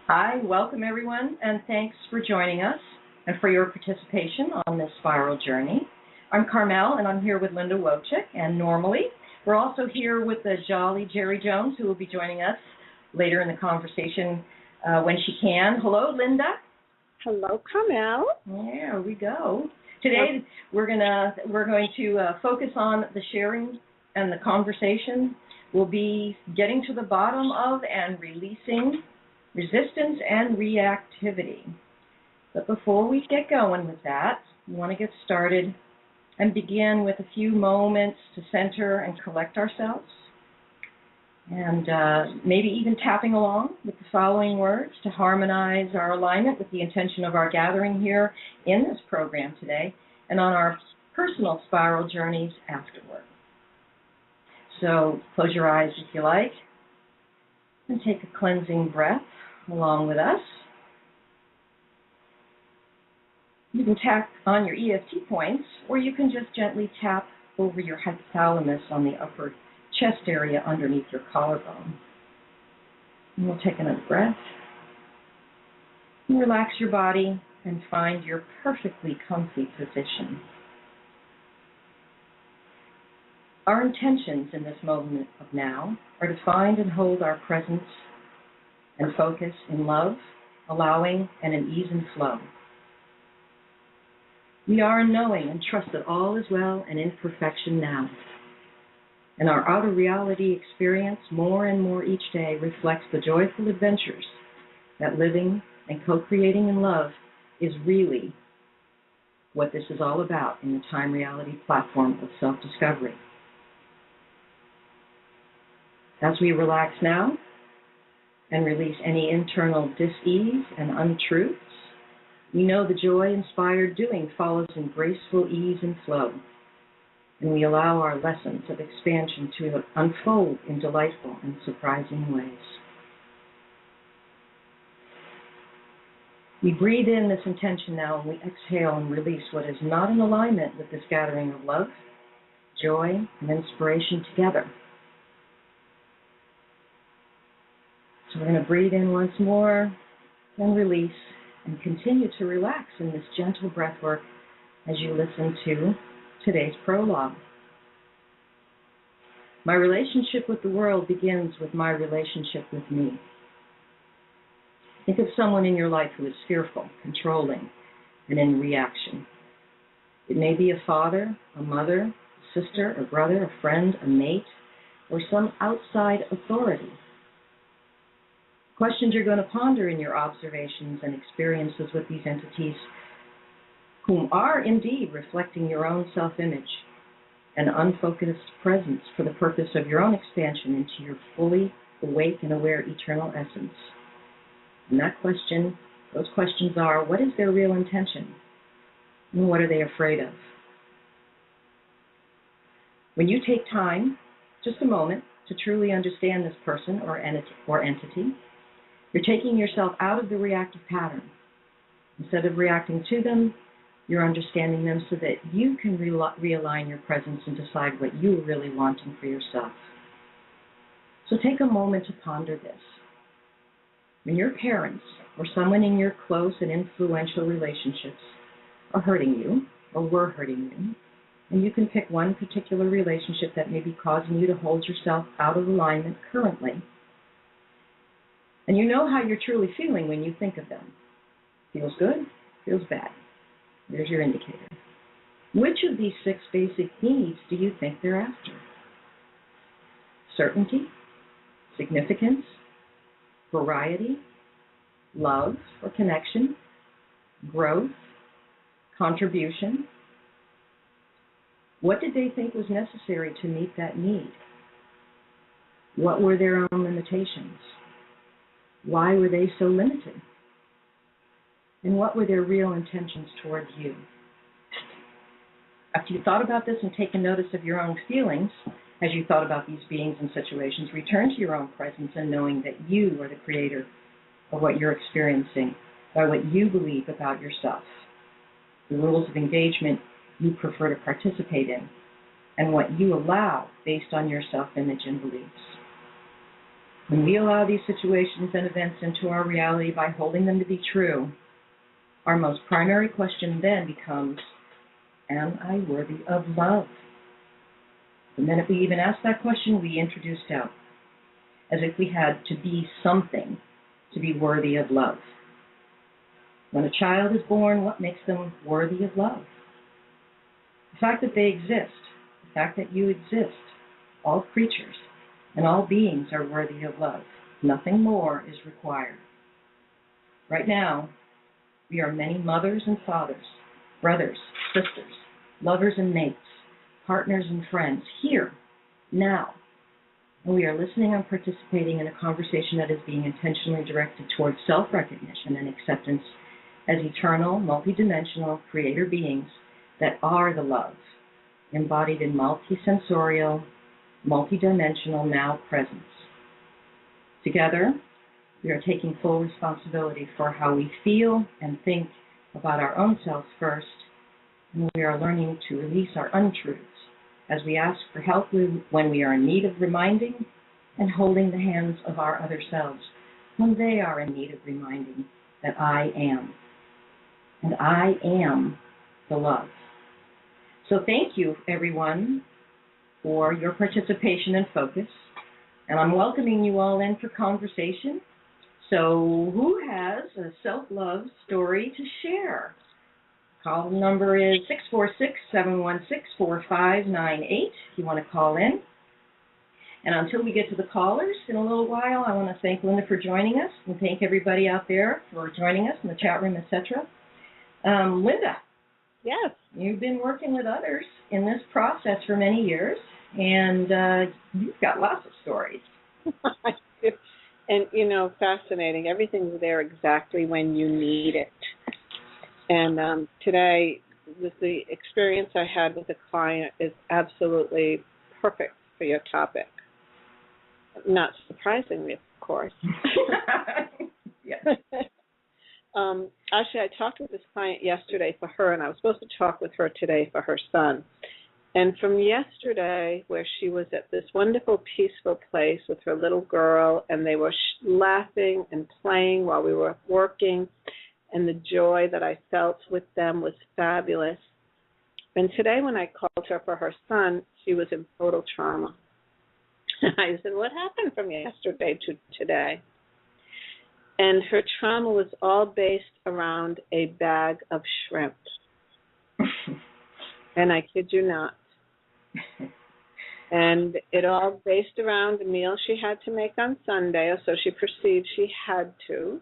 Hi, welcome everyone, and thanks for joining us and for your participation on this spiral journey. I'm Carmelle, and I'm here with Linda Wojcik, and normally we're also here with the jolly Geri Jones, who will be joining us later in the conversation when she can. Hello, Linda. Hello, Carmelle. There we go. Today we're going to focus on the sharing and the conversation. We'll be getting to the bottom of and releasing resistance and reactivity. But before we get going with that, we want to get started and begin with a few moments to center and collect ourselves, and maybe even tapping along with the following words to harmonize our alignment with the intention of our gathering here in this program today and on our personal spiral journeys afterward. So close your eyes if you like, and take a cleansing breath along with us. You can tap on your EFT points, or you can just gently tap over your hypothalamus on the upper chest area underneath your collarbone. And we'll take another breath. And relax your body and find your perfectly comfy position. Our intentions in this moment of now are to find and hold our presence and focus in love, allowing, and in ease and flow. We are in knowing and trust that all is well and in perfection now. And our outer reality experience more and more each day reflects the joyful adventures that living and co-creating in love is really what this is all about in the Time Reality platform of self-discovery. As we relax now, and release any internal dis-ease and untruths, we know the joy-inspired doing follows in graceful ease and flow, and we allow our lessons of expansion to unfold in delightful and surprising ways. We breathe in this intention now, and we exhale and release what is not in alignment with this gathering of love, joy, and inspiration together. So we're going to breathe in once more, then release, and continue to relax in this gentle breath work as you listen to today's prologue. My relationship with the world begins with my relationship with me. Think of someone in your life who is fearful, controlling, and in reaction. It may be a father, a mother, a sister, a brother, a friend, a mate, or some outside authority. Questions you're going to ponder in your observations and experiences with these entities, whom are indeed reflecting your own self-image and unfocused presence for the purpose of your own expansion into your fully awake and aware eternal essence. And those questions are, what is their real intention? And what are they afraid of? When you take time, just a moment, to truly understand this person or entity, you're taking yourself out of the reactive pattern. Instead of reacting to them, you're understanding them so that you can realign your presence and decide what you are really wanting for yourself. So take a moment to ponder this. When your parents or someone in your close and influential relationships are hurting you or were hurting you, and you can pick one particular relationship that may be causing you to hold yourself out of alignment currently, and you know how you're truly feeling when you think of them. Feels good, feels bad. There's your indicator. Which of these 6 basic needs do you think they're after? Certainty, significance, variety, love or connection, growth, contribution. What did they think was necessary to meet that need? What were their own limitations? Why were they so limited? And what were their real intentions towards you? After you thought about this and taken notice of your own feelings as you thought about these beings and situations, return to your own presence and knowing that you are the creator of what you're experiencing by what you believe about yourself, the rules of engagement you prefer to participate in, and what you allow based on your self-image and beliefs. When we allow these situations and events into our reality by holding them to be true, our most primary question then becomes, am I worthy of love? The minute we even ask that question, we introduce doubt, as if we had to be something to be worthy of love. When a child is born, what makes them worthy of love? The fact that they exist, the fact that you exist, all creatures and all beings are worthy of love. Nothing more is required. Right now, we are many mothers and fathers, brothers, sisters, lovers and mates, partners and friends, here, now. And we are listening and participating in a conversation that is being intentionally directed towards self-recognition and acceptance as eternal, multidimensional creator beings that are the love, embodied in multisensorial, multidimensional now presence. Together, we are taking full responsibility for how we feel and think about our own selves first, and we are learning to release our untruths as we ask for help when we are in need of reminding and holding the hands of our other selves when they are in need of reminding that I am. And I am the love. So thank you, everyone, for your participation and focus. And I'm welcoming you all in for conversation. So who has a self-love story to share? Call number is 646-716-4598 if you want to call in. And until we get to the callers in a little while, I want to thank Linda for joining us and thank everybody out there for joining us in the chat room, etc. Linda. Yes. You've been working with others in this process for many years, and you've got lots of stories. And, fascinating. Everything's there exactly when you need it. And today, the experience I had with a client is absolutely perfect for your topic. Not surprisingly, of course. Yes. Actually, I talked with this client yesterday for her, and I was supposed to talk with her today for her son. And from yesterday, where she was at this wonderful, peaceful place with her little girl, and they were laughing and playing while we were working, and the joy that I felt with them was fabulous. And today, when I called her for her son, she was in total trauma. I said, what happened from yesterday to today? And her trauma was all based around a bag of shrimp. And I kid you not. And it all based around a meal she had to make on Sunday, or so she perceived she had to.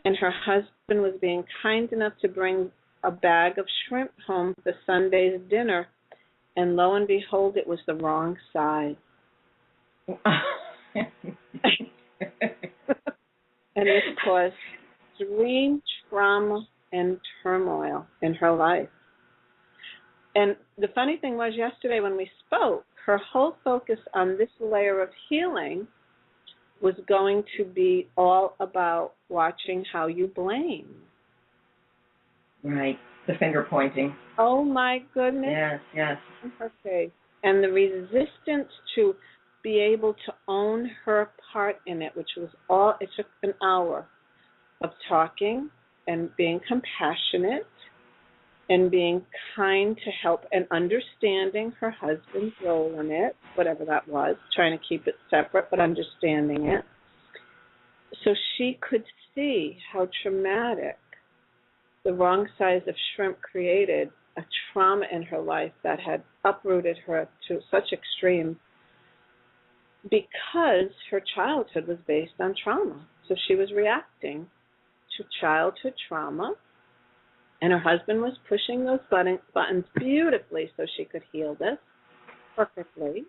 And her husband was being kind enough to bring a bag of shrimp home for Sunday's dinner. And lo and behold, it was the wrong size. And this caused extreme trauma and turmoil in her life. And the funny thing was, yesterday when we spoke, her whole focus on this layer of healing was going to be all about watching how you blame. Right, the finger pointing. Oh, my goodness. Yes, yes. In her face. And the resistance to be able to own her part in it, which was all, it took an hour of talking and being compassionate and being kind to help and understanding her husband's role in it, whatever that was, trying to keep it separate but understanding it. So she could see how traumatic the wrong size of shrimp created, a trauma in her life that had uprooted her to such extremes because her childhood was based on trauma. So she was reacting to childhood trauma, and her husband was pushing those buttons beautifully so she could heal this perfectly.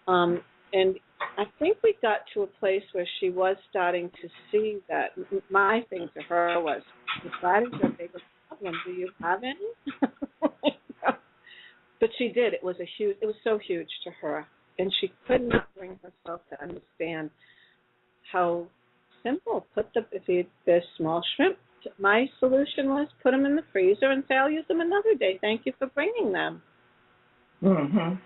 And I think we got to a place where she was starting to see that. My thing to her was, that is your biggest problem. Do you have any? But she did. It was so huge to her. And she could not bring herself to understand how simple. If there's small shrimp, my solution was put them in the freezer and say, I'll use them another day. Thank you for bringing them. And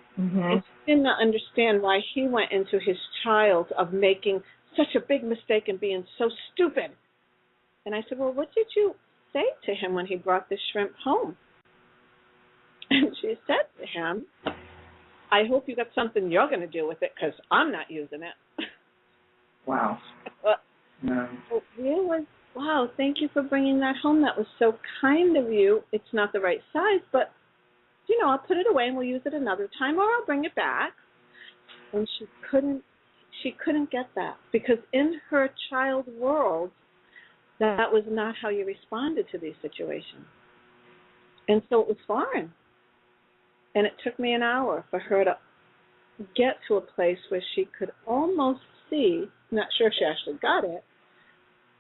she did not understand why he went into his child of making such a big mistake and being so stupid. And I said, well, what did you say to him when he brought the shrimp home? And she said to him, I hope you got something you're going to do with it because I'm not using it. Wow. No. So it was, wow, thank you for bringing that home. That was so kind of you. It's not the right size, but, you know, I'll put it away and we'll use it another time, or I'll bring it back. And she couldn't get that because in her child world, that was not how you responded to these situations. And so it was foreign. And it took me an hour for her to get to a place where she could almost see, not sure if she actually got it,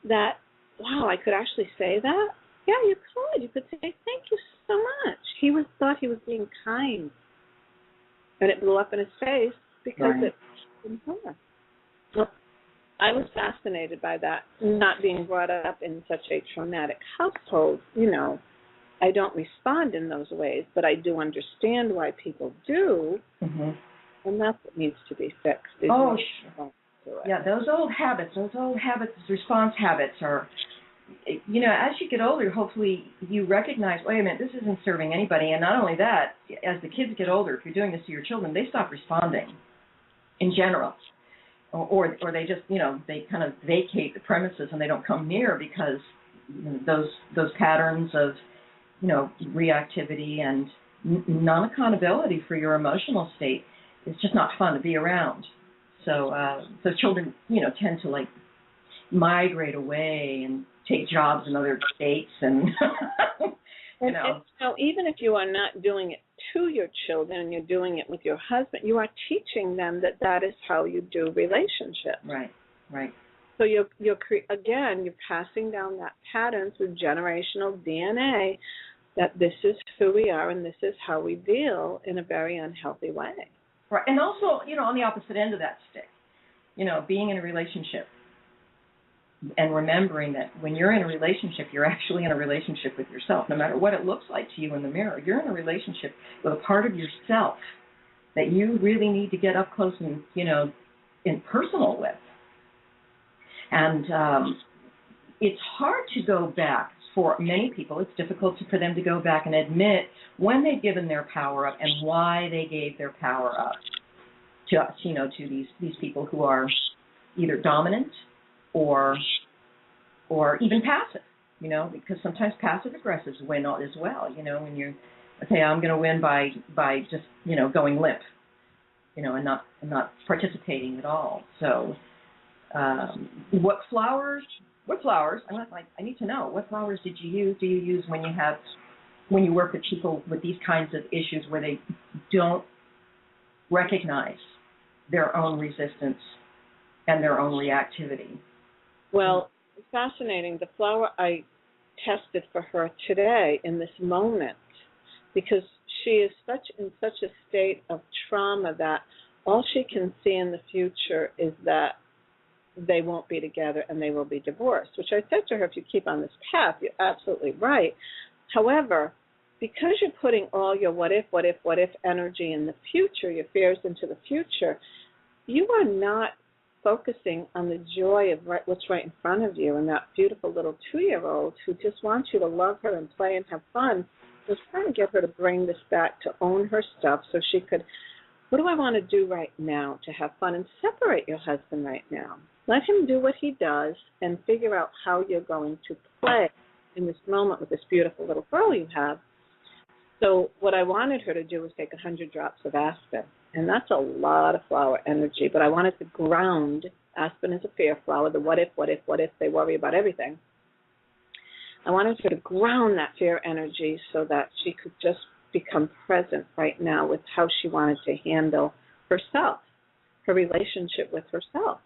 that, wow, I could actually say that? Yeah, you could. You could say, thank you so much. He thought he was being kind. And it blew up in his face because it was from her. So I was fascinated by that, not being brought up in such a traumatic household. You know, I don't respond in those ways, but I do understand why people do, and that's what needs to be fixed. Yeah, those old habits, response habits are, you know, as you get older, hopefully you recognize, wait a minute, this isn't serving anybody. And not only that, as the kids get older, if you're doing this to your children, they stop responding in general. Or they just, you know, they kind of vacate the premises and they don't come near because you know, those patterns of, you know, reactivity and non-accountability for your emotional state is just not fun to be around. So children, you know, tend to like migrate away and take jobs in other states and you know. So even if you are not doing it to your children and you're doing it with your husband, you are teaching them that is how you do relationships. Right. So you're passing down that pattern through generational DNA that this is who we are and this is how we deal in a very unhealthy way. Right, and also, you know, on the opposite end of that stick, you know, being in a relationship and remembering that when you're in a relationship, you're actually in a relationship with yourself. No matter what it looks like to you in the mirror, you're in a relationship with a part of yourself that you really need to get up close and, you know, in personal with. And it's hard to go back. For many people, it's difficult for them to go back and admit when they've given their power up and why they gave their power up to us, you know, to these people who are either dominant or even passive, you know, because sometimes passive aggressives win as well, you know, when you're, okay, I'm going to win by just, you know, going limp, you know, and not participating at all. So what flowers? I need to know. What flowers do you use when you work with people with these kinds of issues where they don't recognize their own resistance and their own reactivity? Well, it's fascinating. The flower I tested for her today in this moment, because she is in such a state of trauma that all she can see in the future is that they won't be together and they will be divorced, which I said to her, if you keep on this path, you're absolutely right. However, because you're putting all your what if energy in the future, your fears into the future, you are not focusing on the joy of what's right in front of you and that beautiful little 2-year-old who just wants you to love her and play and have fun. I was trying to get her to bring this back, to own her stuff so she could, what do I want to do right now to have fun? And separate your husband right now. Let him do what he does and figure out how you're going to play in this moment with this beautiful little girl you have. So what I wanted her to do was take 100 drops of aspen. And that's a lot of flower energy. But I wanted to ground. Aspen is a fear flower. The what if, they worry about everything. I wanted her to ground that fear energy so that she could just become present right now with how she wanted to handle herself, her relationship with herself.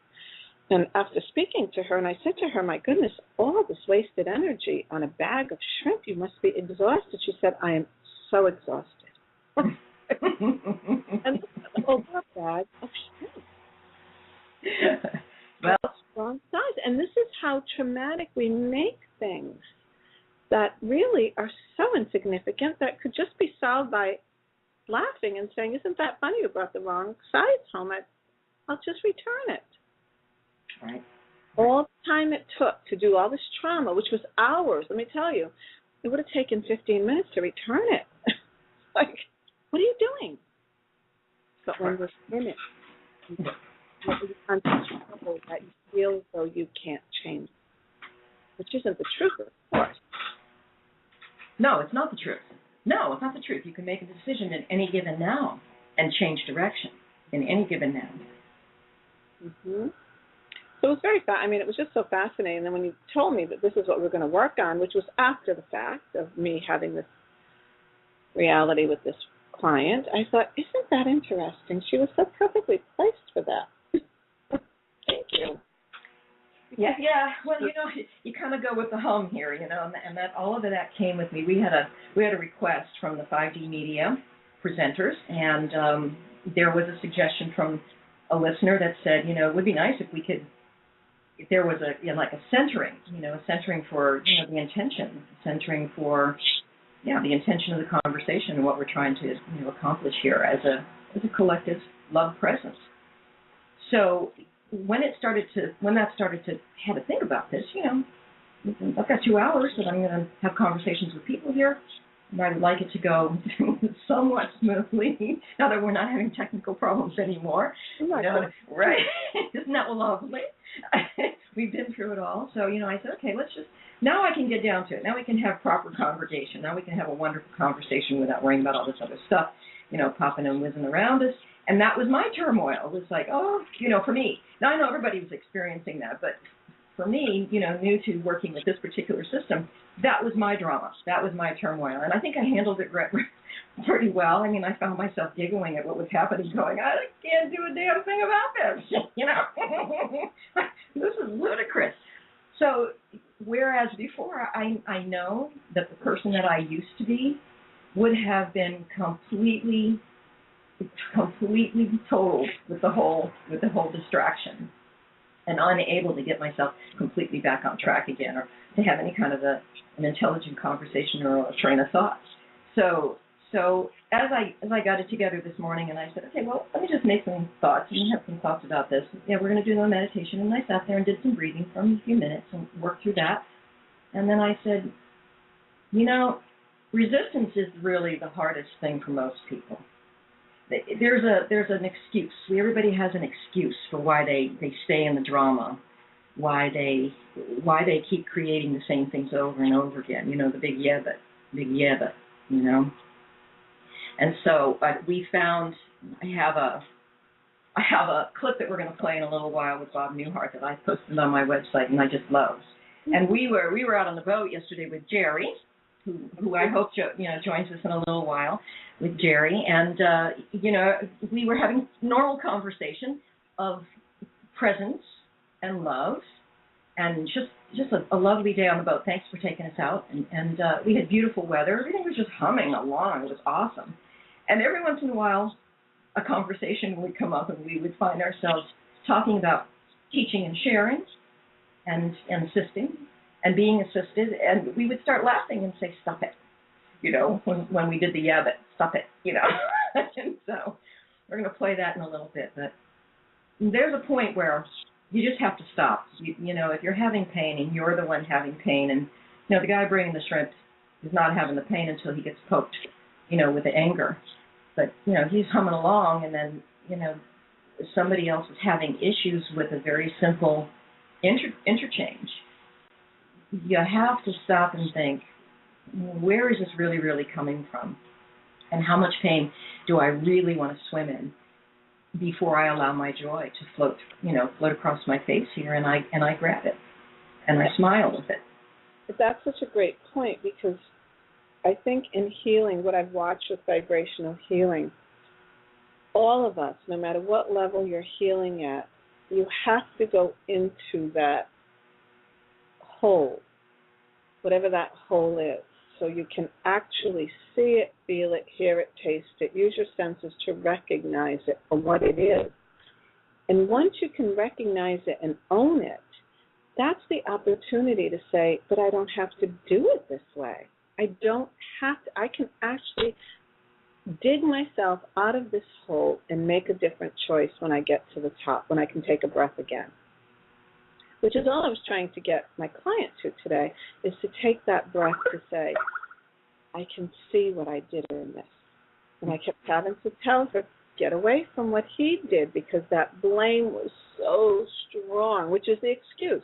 And after speaking to her, and I said to her, my goodness, all this wasted energy on a bag of shrimp, you must be exhausted. She said, I am so exhausted. And the whole bag of shrimp. Well, strong size. And this is how traumatic we make things that really are so insignificant that could just be solved by laughing and saying, "Isn't that funny? You brought the wrong size home. I'll just return it." Right. All the time it took to do all this trauma, which was hours, let me tell you, it would have taken 15 minutes to return it. Like, what are you doing? But when we're in it, you're uncomfortable that you feel as though you can't change, which isn't the truth, of course. No, it's not the truth. No, it's not the truth. You can make a decision in any given now and change direction in any given now. Mm-hmm. So it was it was just so fascinating. And then when you told me that this is what we're going to work on, which was after the fact of me having this reality with this client, I thought, isn't that interesting? She was so perfectly placed for that. Thank you. Yeah. Well, you kind of go with the hum here, and that all of that came with me. We had a request from the 5D media presenters, and there was a suggestion from a listener that said, it would be nice if there was a centering, a centering for the intention, centering for the intention of the conversation and what we're trying to accomplish here as a collective love presence. So when that started to have to think about this, I've got 2 hours that I'm going to have conversations with people here, and I would like it to go somewhat smoothly now that we're not having technical problems anymore. Right? Isn't that lovely? We've been through it all. So, I said, okay, now I can get down to it. Now we can have proper conversation. Now we can have a wonderful conversation without worrying about all this other stuff, popping and whizzing around us. And that was my turmoil. It was like, for me. Now I know everybody was experiencing that, but for me, new to working with this particular system, that was my drama. That was my turmoil. And I think I handled it pretty well. I mean, I found myself giggling at what was happening, going, I can't do a damn thing about this. This is ludicrous. So whereas before I know that the person that I used to be would have been completely totaled with the whole distraction and unable to get myself completely back on track again or to have any kind of an intelligent conversation or a train of thought. So as I got it together this morning and I said, okay, well, let me just make some thoughts and have some thoughts about this. Yeah, we're going to do a meditation. And I sat there and did some breathing for a few minutes and worked through that. And then I said, resistance is really the hardest thing for most people. There's an excuse. Everybody has an excuse for why they stay in the drama, why they keep creating the same things over and over again. The big yeah but. And so we found I have a clip that we're going to play in a little while with Bob Newhart that I posted on my website and I just love. And we were out on the boat yesterday with Geri, who I hope joins us in a little while with Geri, and we were having normal conversation of presence and love, and just a lovely day on the boat. Thanks for taking us out, and we had beautiful weather. Everything was just humming along. It was awesome. And every once in a while, a conversation would come up, and we would find ourselves talking about teaching and sharing, and assisting, and being assisted, and we would start laughing and say, "Stop it," when we did the yeah, but stop it, And so we're going to play that in a little bit, but there's a point where you just have to stop. If you're having pain and you're the one having pain, and the guy bringing the shrimp is not having the pain until he gets poked, with the anger, but he's humming along, and then somebody else is having issues with a very simple interchange. You have to stop and think, where is this really, really coming from? And how much pain do I really want to swim in before I allow my joy to float across my face here, and I grab it and I smile with it. But that's such a great point, because I think in healing, what I've watched with vibrational healing, all of us, no matter what level you're healing at, you have to go into that hole, whatever that hole is, so you can actually see it, feel it, hear it, taste it, use your senses to recognize it for what it is. And once you can recognize it and own it, that's the opportunity to say, but I don't have to do it this way. I don't have to. I can actually dig myself out of this hole and make a different choice when I get to the top, when I can take a breath again. Which is all I was trying to get my client to today, is to take that breath to say, I can see what I did in this. And I kept having to tell her, get away from what he did, because that blame was so strong, which is the excuse.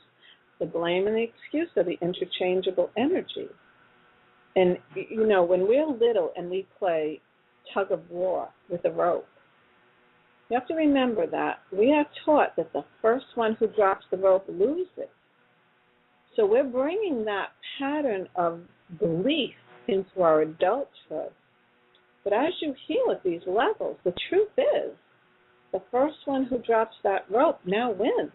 The blame and the excuse are the interchangeable energy. And, you know, when we're little and we play tug of war with a rope, you have to remember that we are taught that the first one who drops the rope loses. So we're bringing that pattern of belief into our adulthood. But as you heal at these levels, the truth is, the first one who drops that rope now wins.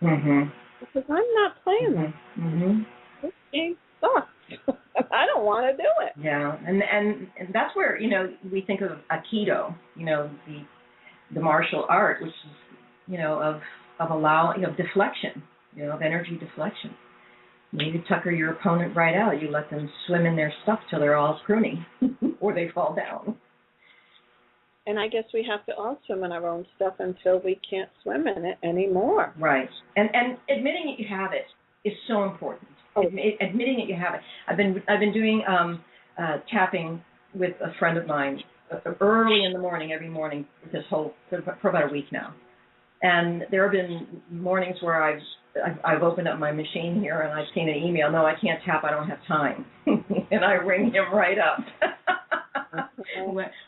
Mm-hmm. Because I'm not playing this. Mm-hmm. This game sucks. I don't want to do it. Yeah, and that's where, you know, we think of Aikido, you know, the martial art, which is, you know, of allowing, you know, deflection, you know, of energy deflection. You tucker your opponent right out. You let them swim in their stuff till they're all pruny or they fall down. And I guess we have to all swim in our own stuff until we can't swim in it anymore. Right. And admitting that you have it is so important. Oh. Admitting that you have it. I've been doing tapping with a friend of mine early in the morning, every morning, for about a week now. And there have been mornings where I've opened up my machine here and I've seen an email. No, I can't tap. I don't have time. And I ring him right up.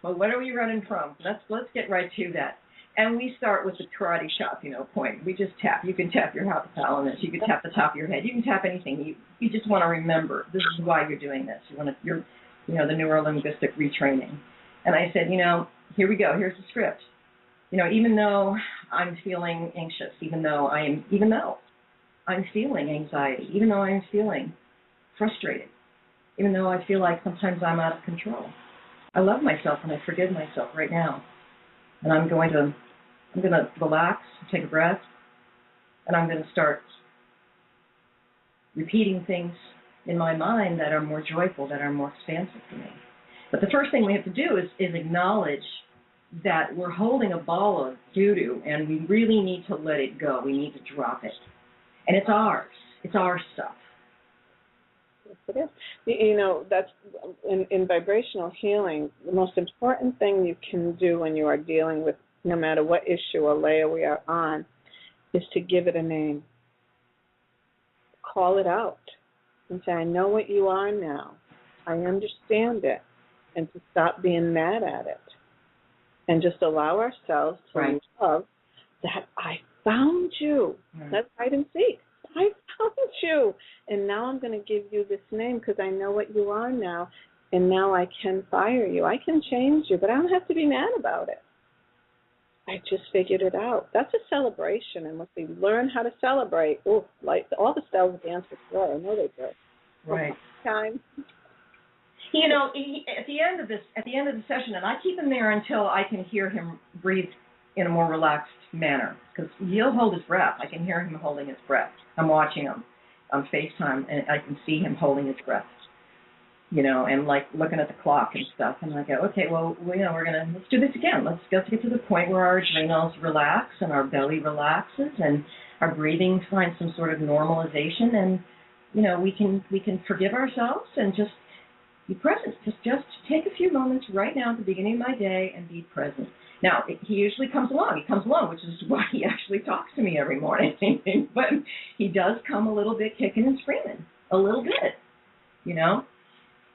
Well, what are we running from? Let's get right to that. And we start with the karate chop, you know, point. We just tap. You can tap your hypothalamus. You can tap the top of your head. You can tap anything. You just want to remember this is why you're doing this. You're the neurolinguistic retraining. And I said, you know, here we go. Here's the script. You know, even though I'm feeling anxious, even though I'm feeling anxiety, even though I'm feeling frustrated, even though I feel like sometimes I'm out of control, I love myself and I forgive myself right now. And I'm going to relax, take a breath, and I'm going to start repeating things in my mind that are more joyful, that are more expansive for me. But the first thing we have to do is acknowledge that we're holding a ball of doo-doo, and we really need to let it go. We need to drop it. And it's ours. It's our stuff. Yes, it is. You know, that's in vibrational healing, the most important thing you can do when you are dealing with no matter what issue or layer we are on is to give it a name. Call it out and say, I know what you are now. I understand it. And to stop being mad at it. And just allow ourselves to love that I found you. Right. That's hide and seek. I found you. And now I'm going to give you this name because I know what you are now. And now I can fire you. I can change you, but I don't have to be mad about it. I just figured it out. That's a celebration. And once we learn how to celebrate, like all the cells dance with joy. I know they do. Right. Time. You know, at the end of the session, and I keep him there until I can hear him breathe in a more relaxed manner, because he'll hold his breath. I can hear him holding his breath. I'm watching him on FaceTime, and I can see him holding his breath, you know, and like looking at the clock and stuff. And I go, okay, well, you know, let's do this again. Let's get to the point where our adrenals relax and our belly relaxes and our breathing finds some sort of normalization, and you know, we can forgive ourselves and just be present. Just take a few moments right now at the beginning of my day and be present. Now, he usually comes along. He comes along, which is why he actually talks to me every morning. But he does come a little bit kicking and screaming, a little bit, you know.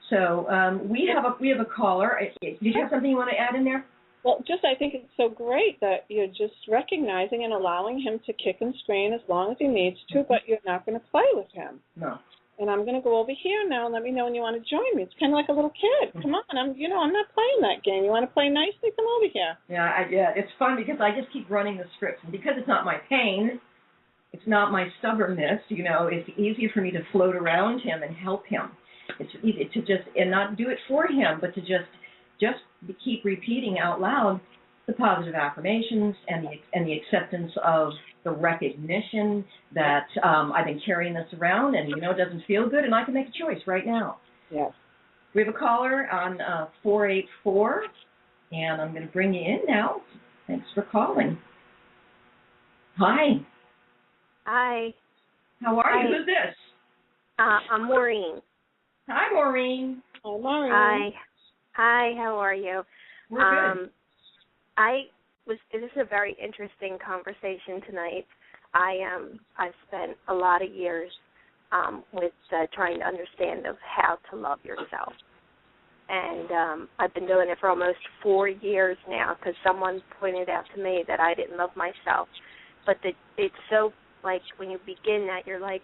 So we have a caller. Did you have something you want to add in there? Well, I think it's so great that you're just recognizing and allowing him to kick and scream as long as he needs to, but you're not going to play with him. No. And I'm going to go over here now and let me know when you want to join me. It's kind of like a little kid. Come on, I'm not playing that game. You want to play nicely? Come over here. Yeah, it's fun because I just keep running the scripts. And because it's not my pain, it's not my stubbornness, you know, it's easier for me to float around him and help him. It's easy to just, and not do it for him, but to just keep repeating out loud the positive affirmations and the acceptance of the recognition that I've been carrying this around and, you know, it doesn't feel good and I can make a choice right now. Yes. We have a caller on 484. And I'm going to bring you in now. Thanks for calling. Hi. Hi. How are you? Who's this? I'm Maureen. Hi, Maureen. Hi, Maureen. Hi. Hi, how are you? We're good. This is a very interesting conversation tonight. I've spent a lot of years with trying to understand of how to love yourself. And I've been doing it for almost 4 years now because someone pointed out to me that I didn't love myself. But it's so, like, when you begin that, you're like,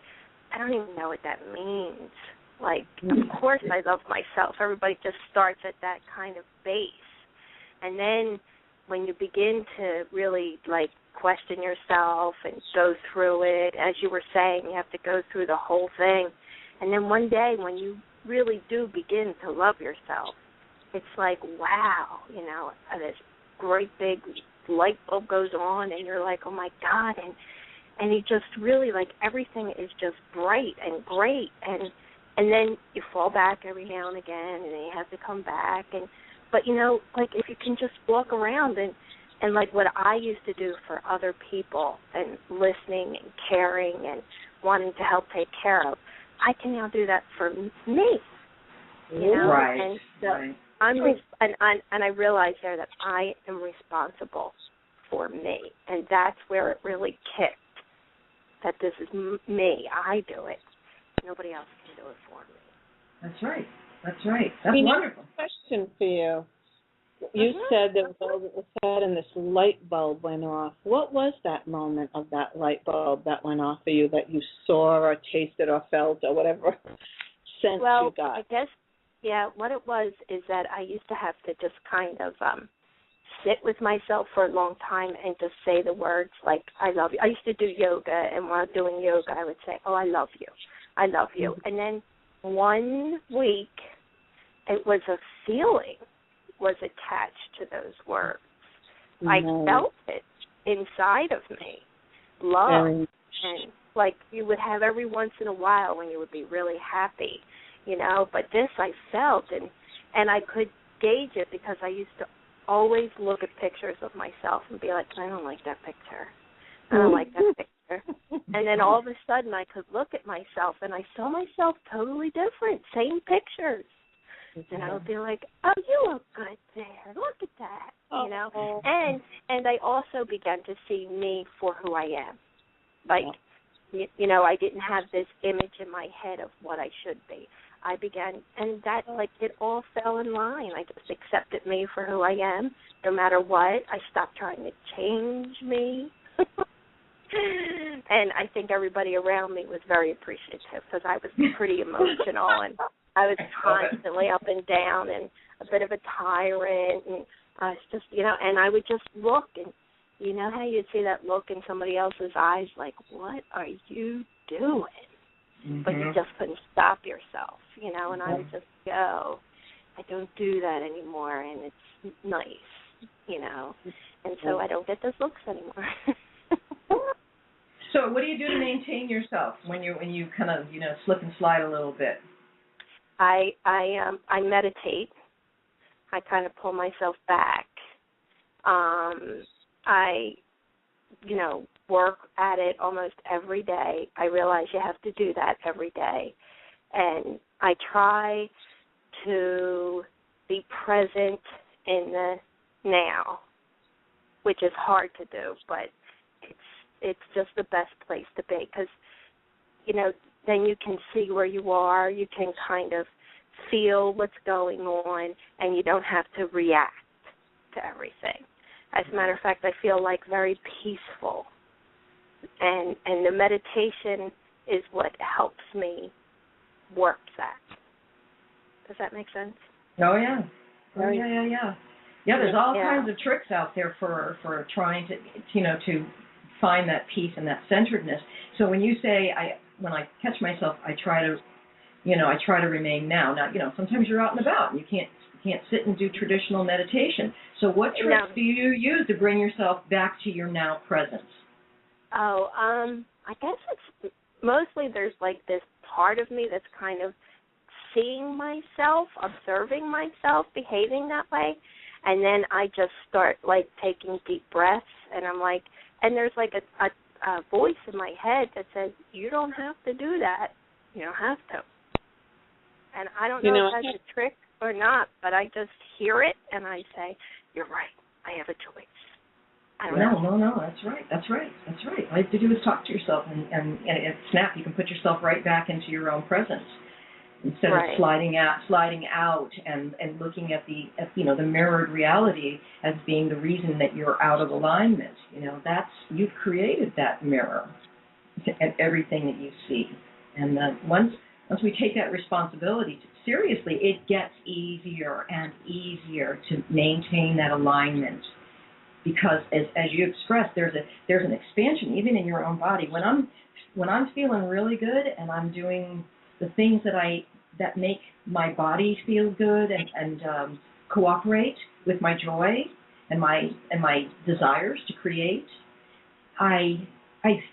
I don't even know what that means. Like, of course I love myself. Everybody just starts at that kind of base. And then when you begin to really, like, question yourself and go through it, as you were saying, you have to go through the whole thing. And then one day when you really do begin to love yourself, it's like, wow, you know, this great big light bulb goes on and you're like, oh my God, and you just really, like, everything is just bright and great, and then you fall back every now and again, and then you have to come back, but you know, like, if you can just walk around and like what I used to do for other people and listening and caring and wanting to help take care of, I can now do that for me, you know, right. And so right. and I realize there that I am responsible for me, and that's where it really kicked, that this is me, I do it. Nobody else can do it for me. That's right. That's right. That's wonderful. Question for you. You said there was all that was said and this light bulb went off. What was that moment of that light bulb that went off for you that you saw or tasted or felt or whatever sense you got? I guess, yeah, what it was is that I used to have to just kind of sit with myself for a long time and just say the words like, I love you. I used to do yoga, and while doing yoga, I would say, oh, I love you. I love you. And then one week, it was a feeling was attached to those words. I felt it inside of me, love. And like you would have every once in a while when you would be really happy, you know, but this I felt, and I could gauge it because I used to always look at pictures of myself and be like, I don't like that picture. I don't like that picture. And then all of a sudden I could look at myself and I saw myself totally different, same pictures. And I would be like, oh, you look good there. Look at that, you know. And I also began to see me for who I am. Like, you know, I didn't have this image in my head of what I should be. I began, and that, like, it all fell in line. I just accepted me for who I am, no matter what. I stopped trying to change me. And I think everybody around me was very appreciative because I was pretty emotional, and I was constantly up and down and a bit of a tyrant, and I was just, you know, and I would just look, and you know how you'd see that look in somebody else's eyes, like, what are you doing? Mm-hmm. But you just couldn't stop yourself, you know, and I would just go, I don't do that anymore, and it's nice, you know, and so I don't get those looks anymore. So what do you do to maintain yourself when you kind of, you know, slip and slide a little bit? I meditate. I kind of pull myself back. I, you know, work at it almost every day. I realize you have to do that every day. And I try to be present in the now, which is hard to do, but it's just the best place to be because, you know, then you can see where you are. You can kind of feel what's going on, and you don't have to react to everything. As a matter of fact, I feel like very peaceful, and the meditation is what helps me work that. Does that make sense? Oh, yeah. Oh, yeah. Yeah, there's all kinds of tricks out there for trying to, you know, to find that peace and that centeredness. So when you say, when I catch myself, I try to remain now. Now, you know, sometimes you're out and about and you can't sit and do traditional meditation. So what tricks do you use to bring yourself back to your now presence? Oh, I guess it's mostly there's like this part of me that's kind of seeing myself, observing myself, behaving that way. And then I just start, like, taking deep breaths, and I'm like, and there's, like, a voice in my head that says, you don't have to do that. You don't have to. And I don't know if that's a trick or not, but I just hear it, and I say, you're right. I have a choice. I don't know. No, that's right. All you have to do is talk to yourself, and snap, you can put yourself right back into your own presence instead of sliding out and looking at the mirrored reality as being the reason that you're out of alignment. You've created that mirror and everything that you see. And once we take that responsibility seriously, it gets easier and easier to maintain that alignment. Because as you expressed, there's an expansion even in your own body. When I'm feeling really good and I'm doing the things that make my body feel good and cooperate with my joy and my desires to create, I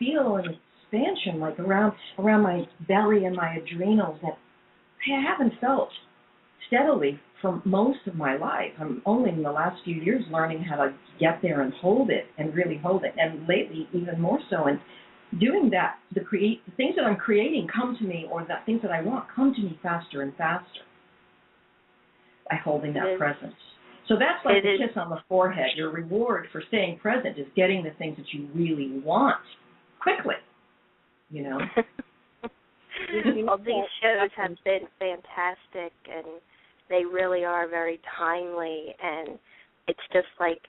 feel an expansion like around my belly and my adrenals that I haven't felt steadily for most of my life. I'm only in the last few years learning how to get there and hold it and really hold it, and lately even more so. And doing that, the things that I'm creating come to me, or the things that I want come to me faster and faster by holding that presence. So that's like the kiss on the forehead. Your reward for staying present is getting the things that you really want quickly, Well, these shows have been fantastic, and they really are very timely, and it's just like,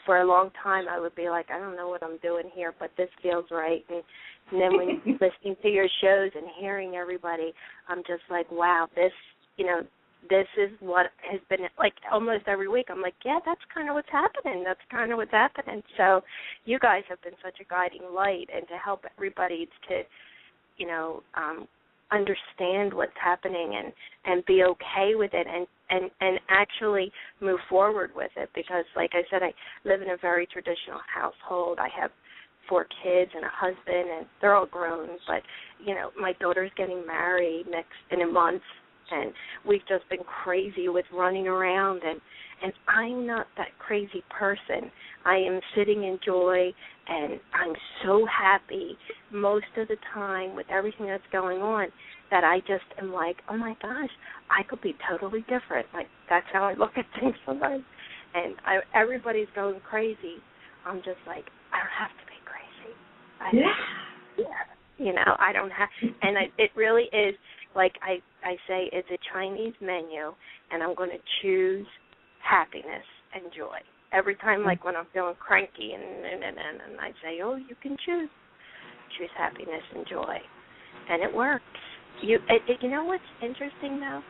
for a long time I would be like, I don't know what I'm doing here, but this feels right. And then when listening to your shows and hearing everybody, I'm just like, wow, this is what has been, like, almost every week. I'm like, yeah, that's kind of what's happening. So you guys have been such a guiding light, and to help everybody to, understand what's happening and be okay with it and actually move forward with it. Because, like I said, I live in a very traditional household. I have 4 kids and a husband, and they're all grown. But, my daughter's getting married in a month, and we've just been crazy with running around. And I'm not that crazy person. I am sitting in joy, and I'm so happy most of the time with everything that's going on that I just am like, oh, my gosh, I could be totally different. Like, that's how I look at things sometimes. And everybody's going crazy. I'm just like, I don't have to be crazy. I don't have, and it really is, like I say, it's a Chinese menu, and I'm going to choose happiness and joy. Every time, like when I'm feeling cranky, and I say, oh, you can choose happiness and joy, and it works. You know what's interesting though?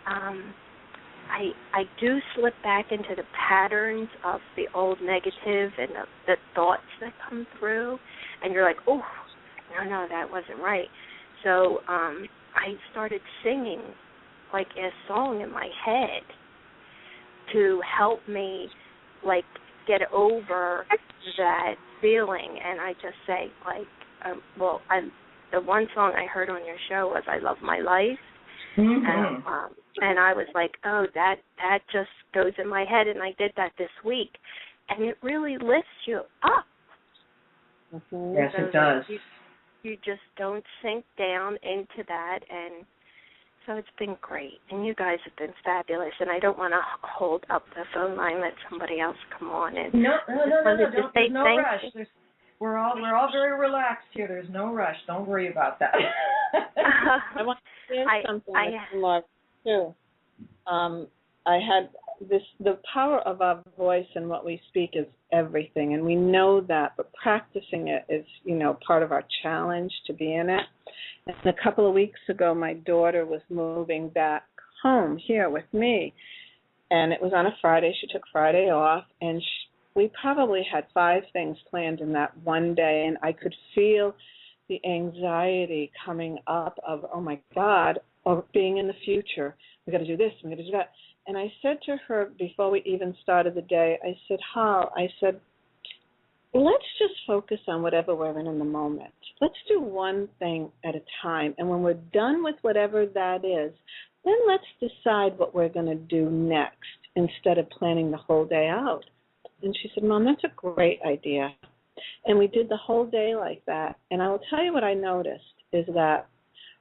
I do slip back into the patterns of the old negative and the thoughts that come through, and you're like, oh, no, that wasn't right. So I started singing like a song in my head to help me, like, get over that feeling. And I just say, like, the one song I heard on your show was I Love My Life. Mm-hmm. And I was like, oh, that just goes in my head, and I did that this week. And it really lifts you up. Mm-hmm. Yes, it does. You just don't sink down into that, and so it's been great. And you guys have been fabulous, and I don't want to hold up the phone line, let somebody else come on. And no, there's no rush. We're all very relaxed here. There's no rush. Don't worry about that. I want to say something love too. I had the power of our voice and what we speak is everything, and we know that, but practicing it is, part of our challenge to be in it. And a couple of weeks ago, my daughter was moving back home here with me, and it was on a Friday. She took Friday off, and we probably had 5 things planned in that one day, and I could feel the anxiety coming up of, oh, my God, of being in the future. We got to do this, we got to do that. And I said to her before we even started the day, I said, Hal, let's just focus on whatever we're in the moment. Let's do one thing at a time. And when we're done with whatever that is, then let's decide what we're going to do next. instead of planning the whole day out. And she said, Mom, that's a great idea. And we did the whole day like that. And I will tell you what I noticed is that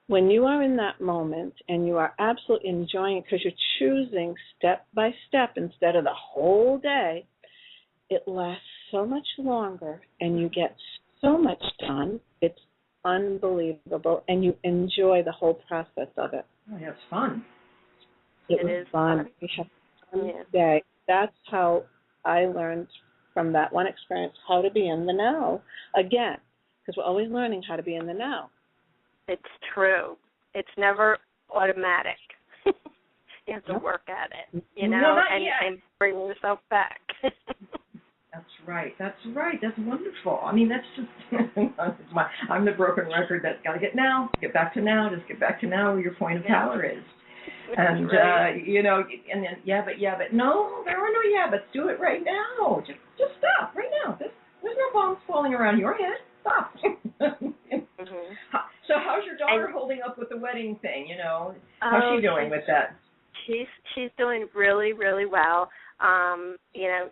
when you are in that moment and you are absolutely enjoying it because you're choosing step by step instead of the whole day, it lasts so much longer and you get so much done. It's unbelievable, and you enjoy the whole process of it. Oh, yeah, it's fun. It was fun. We had a fun day. That's how I learned from that one experience how to be in the now. Again, because we're always learning how to be in the now. It's true. It's never automatic. You have to work at it, you know, and bring yourself back. That's right. That's wonderful. I mean, that's just, I'm the broken record that's got to get now, get back to now, just get back to now where your point of power is. And, you know, and then, but no, there are no buts. Do it right now. Just stop right now. There's no bombs falling around your head. Stop. So how's your daughter holding up with the wedding thing, you know? How's she doing with that? She's doing really, really well. You know,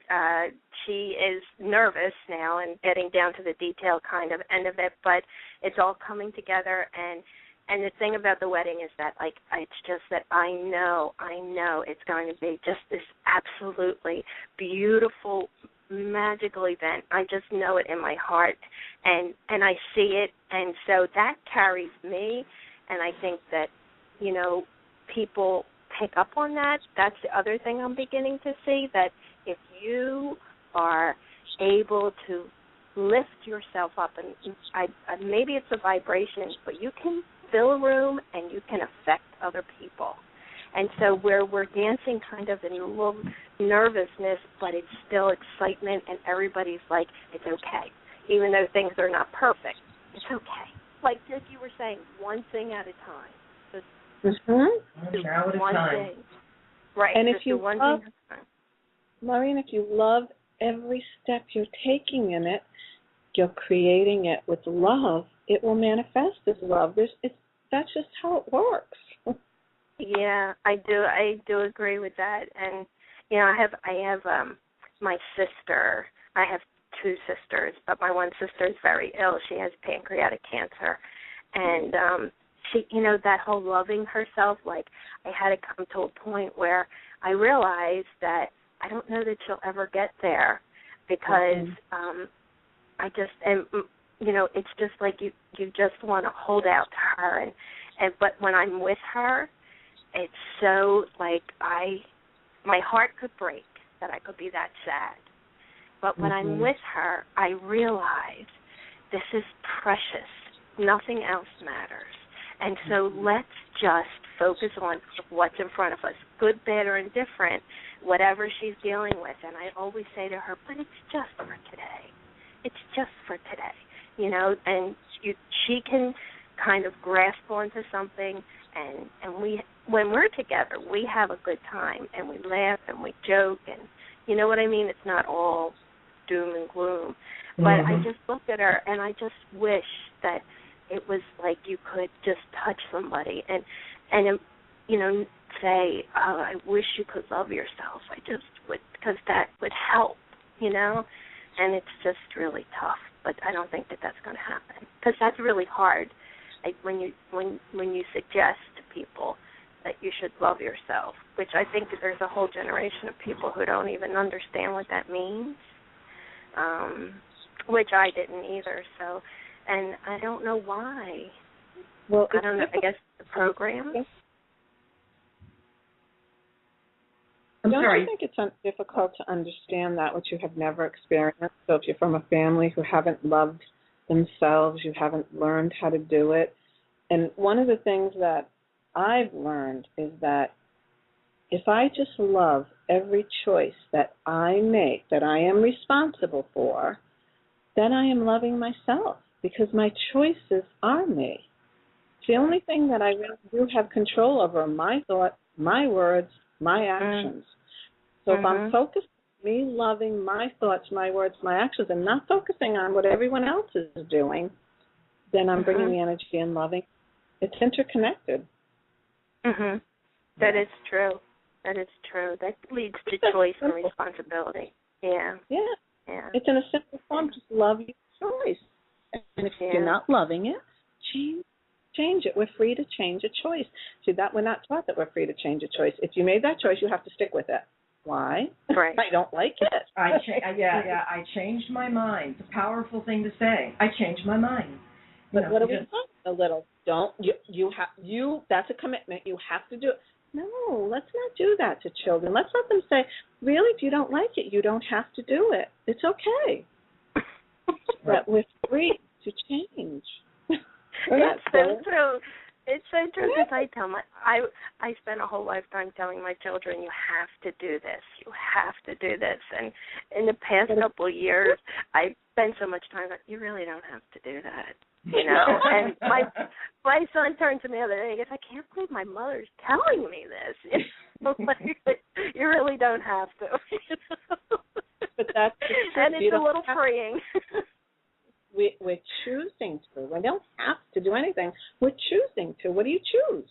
she is nervous now and getting down to the detail kind of end of it, but it's all coming together. And the thing about the wedding is that, like, it's just that I know it's going to be just this absolutely beautiful, magical event. I just know it in my heart, and I see it, and so that carries me, and I think that, you know, people pick up on that. That's the other thing I'm beginning to see, that if you are able to lift yourself up, and maybe it's a vibration, but you can fill a room and you can affect other people. And so where we're dancing kind of in a little nervousness, but it's still excitement, and everybody's like, it's okay. Even though things are not perfect, it's okay. Like you were saying, one thing at a time. Now at a time. Thing. Right. And if you one love, thing at a time. Maureen, if you love every step you're taking in it, you're creating it with love, it will manifest as love. That's just how it works. Yeah, I do agree with that. And you know, I have my sister. I have two sisters, but my one sister is very ill. She has pancreatic cancer, and she, you know, that whole loving herself. Like, I had to come to a point where I realized that I don't know that she'll ever get there, because I just, and you know, it's just like you just want to hold out to her, and but when I'm with her, it's so like my heart could break that I could be that sad. But when I'm with her, I realize this is precious. Nothing else matters. And so let's just focus on what's in front of us, good, bad, or indifferent, whatever she's dealing with. And I always say to her, but it's just for today. It's just for today, you know, and she can kind of grasp onto something, and we, when we're together, we have a good time, and we laugh and we joke, and you know what I mean? It's not all doom and gloom. But I just look at her, and I just wish that it was like you could just touch somebody and you know, say, oh, I wish you could love yourself. I just would, because that would help, you know. And it's just really tough. But I don't think that that's going to happen, because that's really hard. Like when you suggest to people that you should love yourself, which I think that there's a whole generation of people who don't even understand what that means, which I didn't either. So, and I don't know why. Well, I don't know. I guess the program. Don't you think it's difficult to understand that which you have never experienced? So if you're from a family who haven't loved themselves, you haven't learned how to do it. And one of the things that I've learned is that if I just love every choice that I make, that I am responsible for, then I am loving myself, because my choices are me. The only thing that I really do have control over are my thoughts, my words, my actions. So if I'm focused on me loving my thoughts, my words, my actions, and not focusing on what everyone else is doing, then I'm bringing the energy and loving. It's interconnected. That is true. That is true. That leads to choice and responsibility. Yeah. Yeah. Yeah. It's in a simple form. Just love your choice. And if you're not loving it, change it. We're free to change a choice. See, that we're not taught that we're free to change a choice. If you made that choice, you have to stick with it. Why? Right. I don't like it. I changed my mind. It's a powerful thing to say. I changed my mind. But what are we talking a little? Don't you that's a commitment. You have to do it. No, let's not do that to children. Let's let them say, really, if you don't like it, you don't have to do it. It's okay. But we're free to change. It's so true. It's so true because I spent a whole lifetime telling my children, you have to do this. You have to do this. And in the past couple of years, I spent so much time that you really don't have to do that. You know, and my son turned to me the other day and he goes, I can't believe my mother's telling me this. You know, like, you really don't have to. But that's and it's a little freeing. We're choosing to. We don't have to do anything. We're choosing to. What do you choose?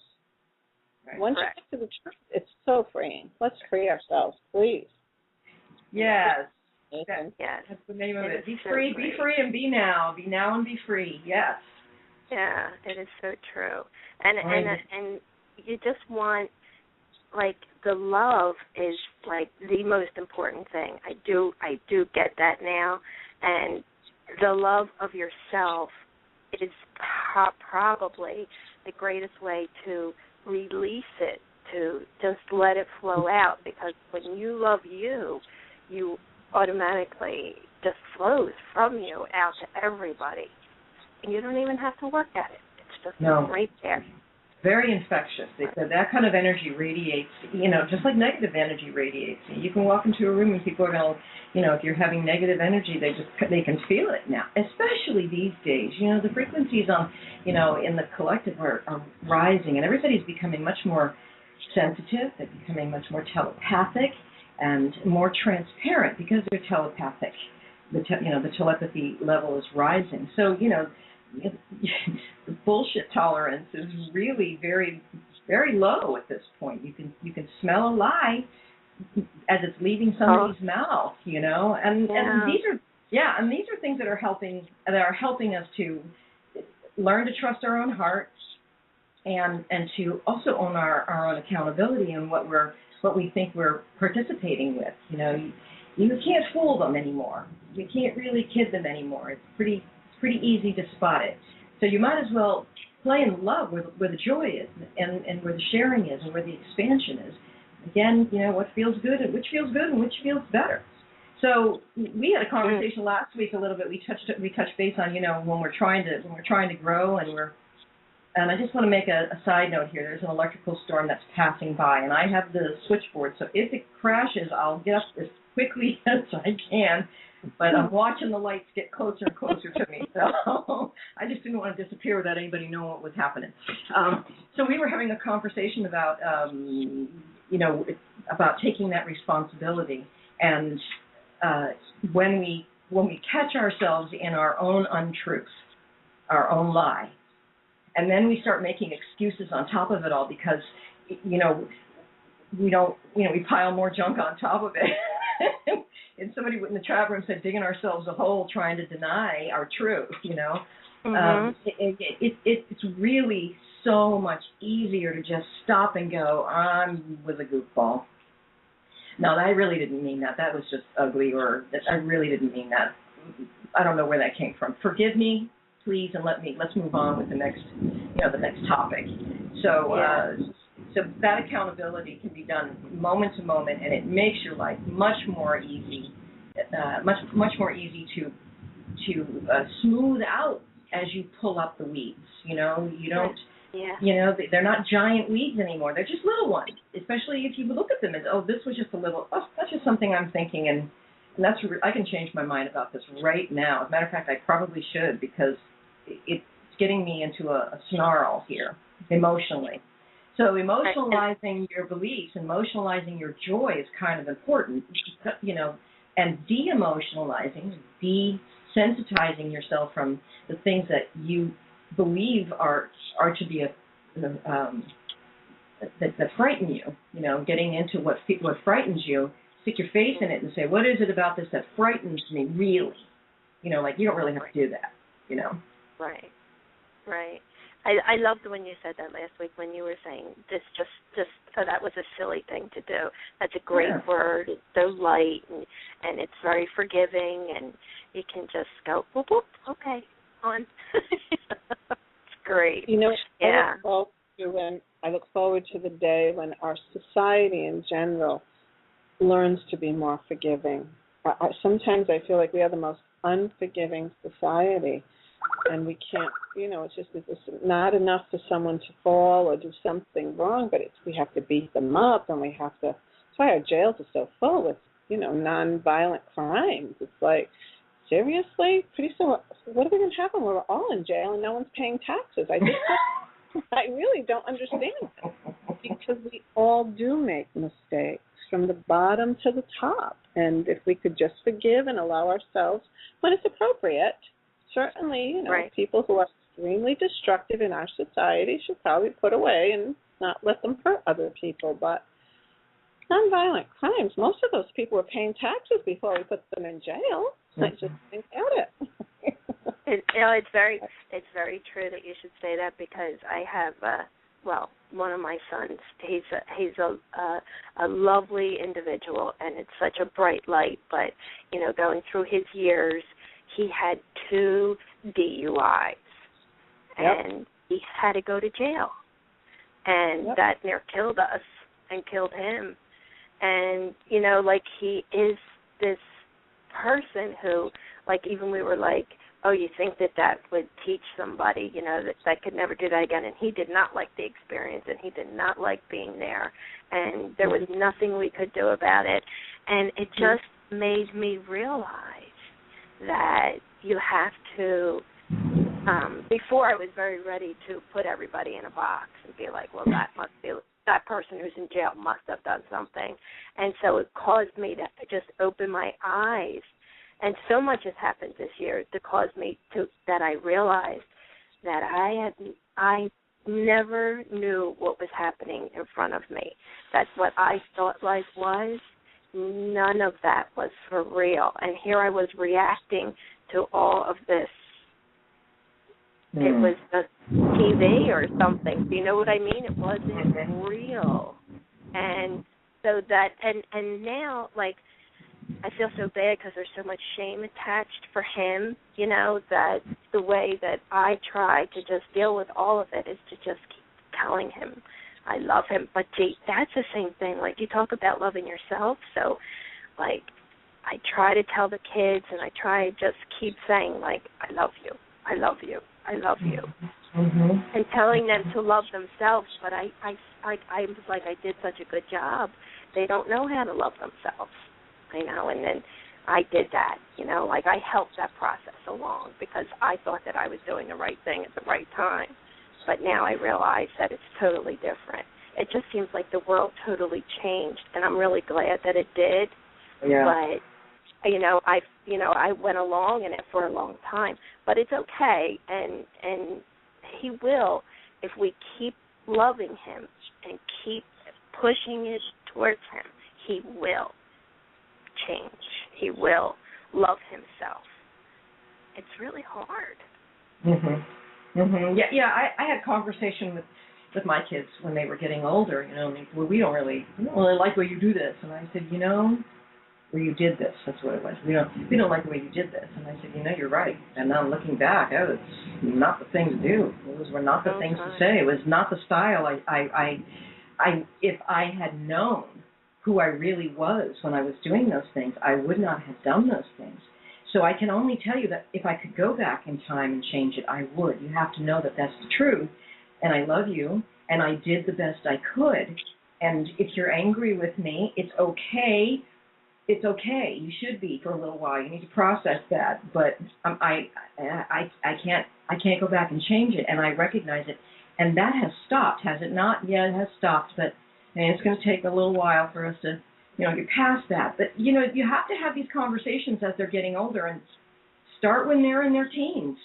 Right. Once you get to the truth, it's so freeing. Let's free ourselves, please. Yes. Yes. That's the name of it. Be free, and be now. Be now and be free. Yes. Yeah, it is so true. And you just want, like, the love is like the most important thing. I do get that now, and the love of yourself is probably the greatest way to release it, to just let it flow out, because when you love you, you automatically just flows from you out to everybody. And you don't even have to work at it. It's just right there. Very infectious. That kind of energy radiates, just like negative energy radiates. You can walk into a room and people are going to, if you're having negative energy, they can feel it now, especially these days. The frequencies in the collective are rising, and everybody's becoming much more sensitive. They're becoming much more telepathic and more transparent because they're telepathic. The telepathy level is rising. So, the bullshit tolerance is really very, very low at this point. You can smell a lie as it's leaving somebody's mouth, and these are things that are helping us to learn to trust our own hearts and to also own our own accountability and what we think we're participating with. You can't fool them anymore. You can't really kid them anymore. It's pretty easy to spot it. So you might as well play in love where the joy is and where the sharing is and where the expansion is. Again, what feels good and which feels better. So we had a conversation last week a little bit. We touched base on when we're trying to grow and I just want to make a side note here. There's an electrical storm that's passing by, and I have the switchboard. So if it crashes, I'll get up as quickly as I can. But I'm watching the lights get closer and closer to me. So I just didn't want to disappear without anybody knowing what was happening. So we were having a conversation about, about taking that responsibility. And when we catch ourselves in our own untruth, our own lie, and then we start making excuses on top of it all because, we pile more junk on top of it. And somebody in the chat room said, digging ourselves a hole trying to deny our truth, It's really so much easier to just stop and go, I was a goofball. No, I really didn't mean that. That was just ugly, or I really didn't mean that. I don't know where that came from. Forgive me, please, and let's move on with the next topic. So, So that accountability can be done moment to moment, and it makes your life much more easy, much more easy to smooth out as you pull up the weeds. You don't. Yeah. They're not giant weeds anymore. They're just little ones. Especially if you look at them as, this was just a little. That's just something I'm thinking, and I can change my mind about this right now. As a matter of fact, I probably should, because it's getting me into a snarl here emotionally. So emotionalizing your beliefs, emotionalizing your joy is kind of important, and de-emotionalizing, desensitizing yourself from the things that you believe are to be that frighten you. Getting into what frightens you, stick your face in it and say, what is it about this that frightens me really? Like you don't really have to do that. Right. I loved when you said that last week when you were saying this just that was a silly thing to do. That's a great word. It's so light and it's very forgiving, and you can just go, whoop, whoop, okay, on. It's great. I look forward to the day when our society in general learns to be more forgiving. Sometimes I feel like we are the most unforgiving society, and we can't, it's not enough for someone to fall or do something wrong, but we have to beat them up, and we have to, that's why our jails are so full with, non-violent crimes. It's like, seriously? Pretty soon, what are we going to happen? We're all in jail and no one's paying taxes. I really don't understand that, because we all do make mistakes from the bottom to the top. And if we could just forgive and allow ourselves, when it's appropriate, certainly, people who are extremely destructive in our society should probably put away and not let them hurt other people. But nonviolent crimes, most of those people were paying taxes before we put them in jail. I just think about it. It's very true that you should say that, because I have one of my sons, he's a lovely individual, and it's such a bright light, but going through his years, he had 2 DUIs, and he had to go to jail, and that near killed us and killed him. And he is this person who, even we were like, oh, you think that would teach somebody, that could never do that again. And he did not like the experience, and he did not like being there. And there was nothing we could do about it. And it just made me realize that you have to, before I was very ready to put everybody in a box and be like, well, that person who's in jail must have done something. And so it caused me to just open my eyes. And so much has happened this year to cause me that I realized that I never knew what was happening in front of me. That what I thought life was, none of that was for real. And here I was reacting to all of this. It was just TV or something. Do you know what I mean? It wasn't real. And so that, and now, I feel so bad because there's so much shame attached for him, that the way that I try to just deal with all of it is to just keep telling him I love him. But, gee, that's the same thing. You talk about loving yourself. So, I try to tell the kids, and I try to just keep saying, I love you, I love you, I love you. And telling them to love themselves. But I was like, I did such a good job. They don't know how to love themselves. And then I did that, I helped that process along because I thought that I was doing the right thing at the right time. But now I realize that it's totally different. It just seems like the world totally changed, and I'm really glad that it did. Yeah. But, I went along in it for a long time. But it's okay, and he will, if we keep loving him and keep pushing it towards him, he will change. He will love himself. It's really hard. Yeah. I had conversation with my kids when they were getting older. And they, well, we don't really like the way you do this. And I said, where you did this. That's what it was. We don't like the way you did this. And I said, you're right. And now I'm looking back, that was not the thing to do. Those were not the things to say. It was not the style. If I had known who I really was when I was doing those things, I would not have done those things. So I can only tell you that if I could go back in time and change it, I would. You have to know that that's the truth, and I love you, and I did the best I could. And if you're angry with me, it's okay. It's okay. You should be for a little while. You need to process that. But I can't go back and change it, and I recognize it. And that has stopped, has it not? Yeah, it has stopped, but it's going to take a little while for us to, get past that. But, you have to have these conversations as they're getting older and start when they're in their teens.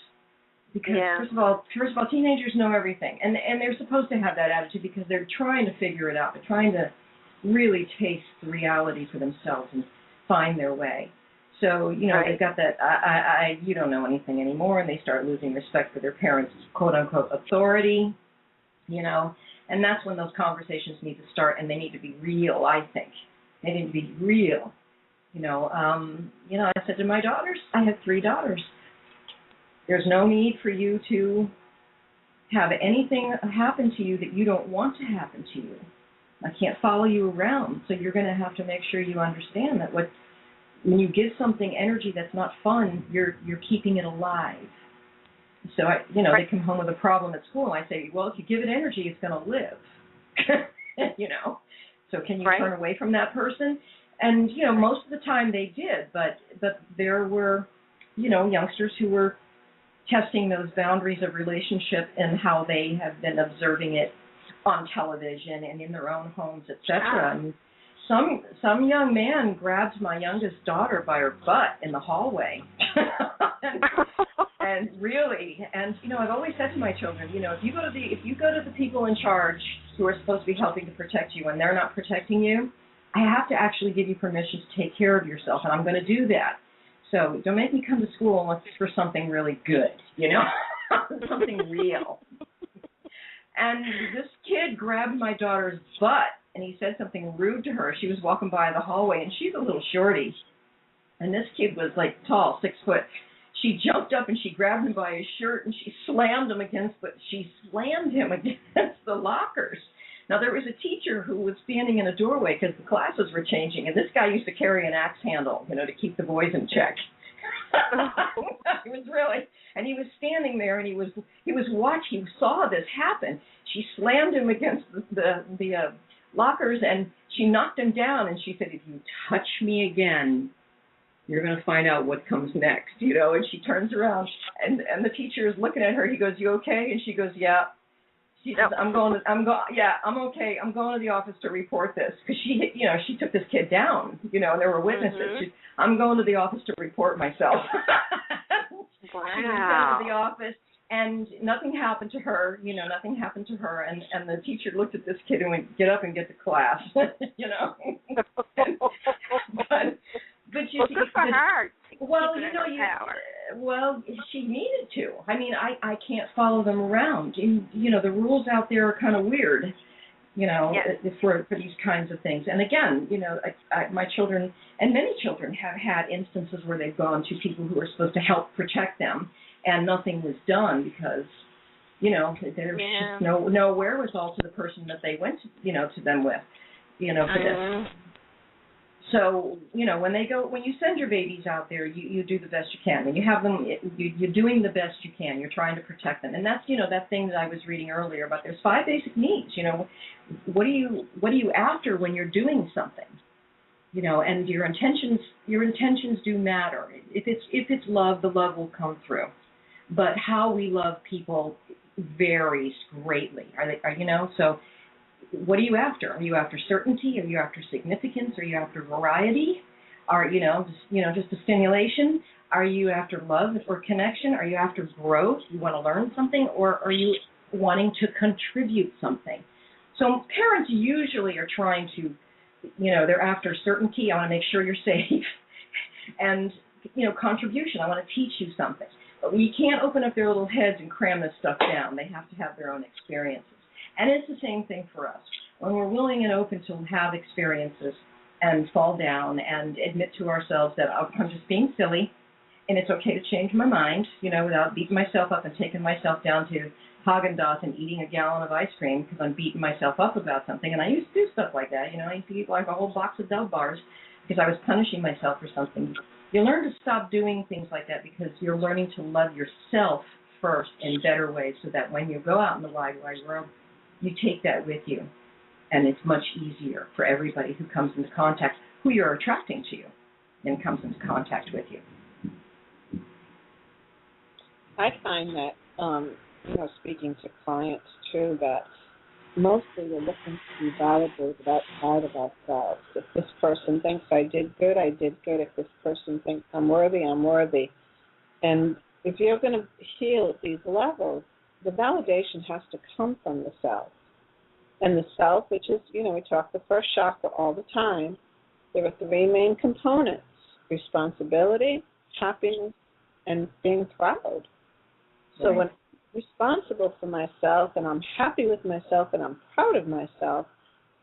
Because first of all, teenagers know everything, and they're supposed to have that attitude because they're trying to figure it out. They're trying to really taste the reality for themselves and find their way. So, they've got that, you don't know anything anymore, and they start losing respect for their parents' quote-unquote authority, and that's when those conversations need to start, and they need to be real, I think. They need to be real. I said to my daughters, I have 3 daughters. There's no need for you to have anything happen to you that you don't want to happen to you. I can't follow you around, so you're going to have to make sure you understand that when you give something energy that's not fun, you're keeping it alive. So, they come home with a problem at school, and I say, well, if you give it energy, it's going to live, So can you turn away from that person? And, most of the time they did, but there were, youngsters who were testing those boundaries of relationship and how they have been observing it on television and in their own homes, etc. And some young man grabbed my youngest daughter by her butt in the hallway. and really, I've always said to my children, if you go to the people in charge who are supposed to be helping to protect you and they're not protecting you, I have to actually give you permission to take care of yourself, and I'm going to do that. So don't make me come to school unless it's for something really good, something real. And this kid grabbed my daughter's butt, and he said something rude to her. She was walking by the hallway, and she's a little shorty. And this kid was, tall, 6 foot. She jumped up, and she grabbed him by his shirt, and she slammed him against the lockers. Now, there was a teacher who was standing in a doorway because the classes were changing, and this guy used to carry an axe handle, to keep the boys in check. He was really, and he was standing there, and he was watching. He saw this happen. She slammed him against the lockers, and she knocked him down, and she said, "If you touch me again, you're going to find out what comes next," And she turns around, and the teacher is looking at her. He goes, "You okay?" And she goes, "Yeah." She says, I'm okay. I'm going to the office to report this because she took this kid down, and there were witnesses. I'm going to the office to report myself. Wow. She went to the office, and nothing happened to her. Nothing happened to her. And the teacher looked at this kid and went, "Get up and get to class." But good for her. Well, she needed to. I mean, I can't follow them around. And, the rules out there are kind of weird, for these kinds of things. And again, my children and many children have had instances where they've gone to people who are supposed to help protect them, and nothing was done because, there's just no wherewithal to the person that they went to them with, for this. So, when you send your babies out there, you do the best you can. And you have them, you're doing the best you can. You're trying to protect them. And that's, that thing that I was reading earlier about there's 5 basic needs. What are you after when you're doing something? And your intentions do matter. If it's love, the love will come through. But how we love people varies greatly. So what are you after? Are you after certainty? Are you after significance? Are you after variety? Are just a stimulation? Are you after love or connection? Are you after growth? You want to learn something, or are you wanting to contribute something? So parents usually are trying to, they're after certainty. I want to make sure you're safe, and contribution. I want to teach you something. But we can't open up their little heads and cram this stuff down. They have to have their own experiences. And it's the same thing for us. When we're willing and open to have experiences and fall down and admit to ourselves that I'm just being silly and it's okay to change my mind, without beating myself up and taking myself down to Haagen-Dazs and eating a gallon of ice cream because I'm beating myself up about something. And I used to do stuff like that. I used to eat like a whole box of Dove bars because I was punishing myself for something. You learn to stop doing things like that because you're learning to love yourself first in better ways so that when you go out in the wide world, you take that with you, and it's much easier for everybody who comes into contact, who you're attracting to you, and comes into contact with you. I find that, speaking to clients too, that mostly we're looking to be validated outside of ourselves. If this person thinks I did good. If this person thinks I'm worthy. And, if you're going to heal at these levels, the validation has to come from the self. And the self, which is, we talk the first chakra all the time, there are three main components: responsibility, happiness, and being proud. So when I'm responsible for myself and I'm happy with myself and I'm proud of myself,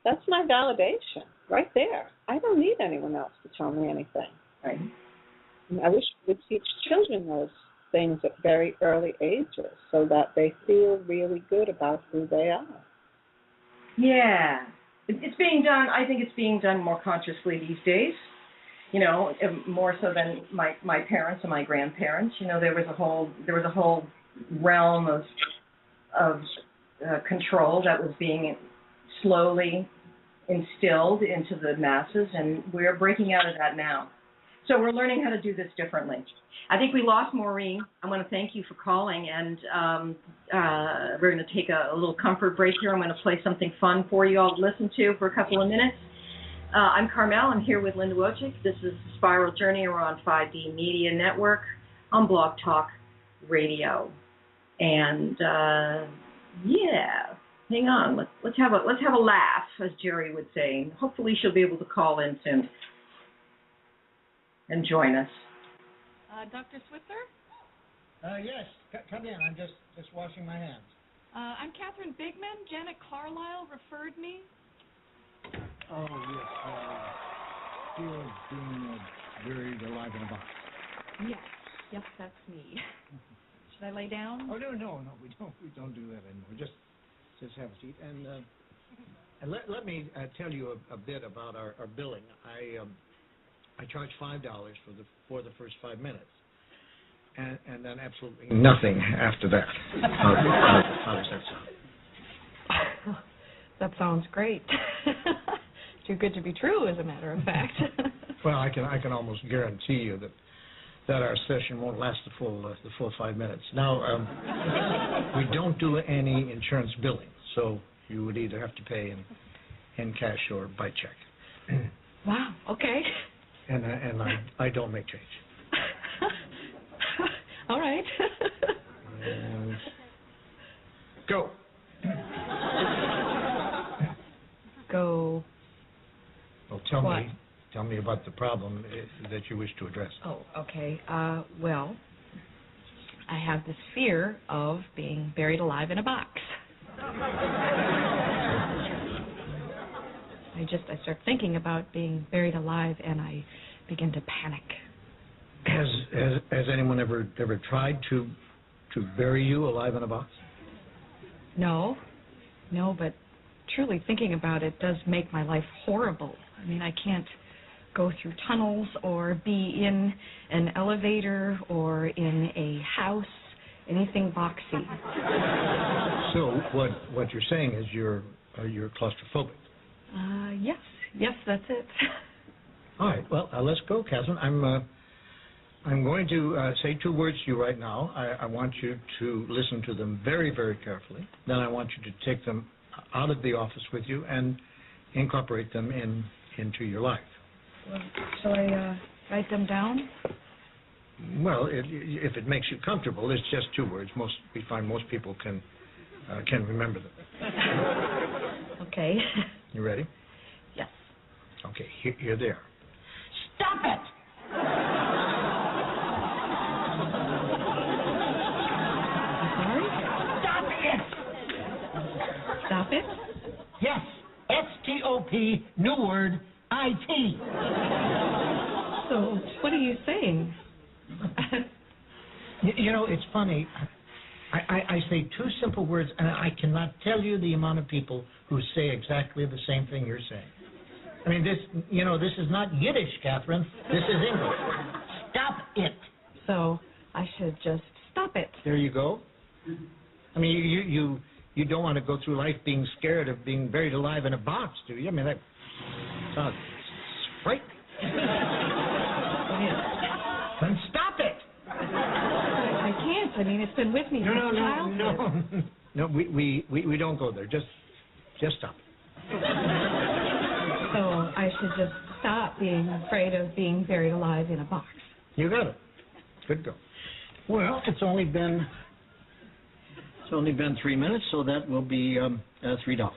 that's my validation right there. I don't need anyone else to tell me anything. Right. And I wish we would teach children those things at very early ages so that they feel really good about who they are. Yeah. It's being done, I think it's being done more consciously these days, more so than my parents and my grandparents. There was a whole realm of control that was being slowly instilled into the masses, and we're breaking out of that now. So we're learning how to do this differently. I think we lost Maureen. I want to thank you for calling, and we're going to take a little comfort break here. I'm going to play something fun for you all to listen to for a couple of minutes. I'm Carmelle. I'm here with Linda Wojcik. This is Spiral Journey. We're on 5D Media Network on Blog Talk Radio. And, hang on. Let's have a laugh, as Geri would say. Hopefully she'll be able to call in soon and join us. Dr. Switzer? Yes, come in. I'm just washing my hands. I'm Catherine Bigman. Janet Carlisle referred me. Oh, yes. Still being buried alive in a box. Yes, that's me. Should I lay down? Oh, no, we don't do that anymore. Just have a seat. And let me tell you a bit about our billing. I charge $5 for the first 5 minutes, and then absolutely nothing after that. How does that sound? That sounds great. Too good to be true, as a matter of fact. Well, I can almost guarantee you that our session won't last the full 5 minutes. Now, we don't do any insurance billing, so you would either have to pay in cash or by check. Wow. Okay. And I don't make change. All right. And go. Go. Well, What? tell me about the problem that you wish to address. Oh, okay. Well, I have this fear of being buried alive in a box. I start thinking about being buried alive, and I begin to panic. Has anyone ever tried to bury you alive in a box? No, but truly thinking about it does make my life horrible. I mean, I can't go through tunnels or be in an elevator or in a house, anything boxy. So what you're saying is you're claustrophobic. Yes, that's it. All right, well, let's go, Catherine. I'm going to say 2 words to you right now. I want you to listen to them very, very carefully. Then I want you to take them out of the office with you and incorporate them into your life. Well, shall I write them down? Well, if it makes you comfortable, it's just 2 words. We find most people can remember them. Okay. You ready? Yes. Okay, here they are. Stop it! Sorry? Stop it! Stop it? Yes, S-T-O-P, new word, I-T. So, what are you saying? It's funny. I say 2 simple words, and I cannot tell you the amount of people who say exactly the same thing you're saying. I mean, this is not Yiddish, Catherine. This is English. Stop it. So, I should just stop it. There you go. I mean, you don't want to go through life being scared of being buried alive in a box, do you? I mean, that sounds frightening. Then stop it. I can't. I mean, it's been with me since childhood. No, we don't go there. Just stop. So I should just stop being afraid of being buried alive in a box. You got it. Good go. Well, it's only been 3 minutes, so that will be $3.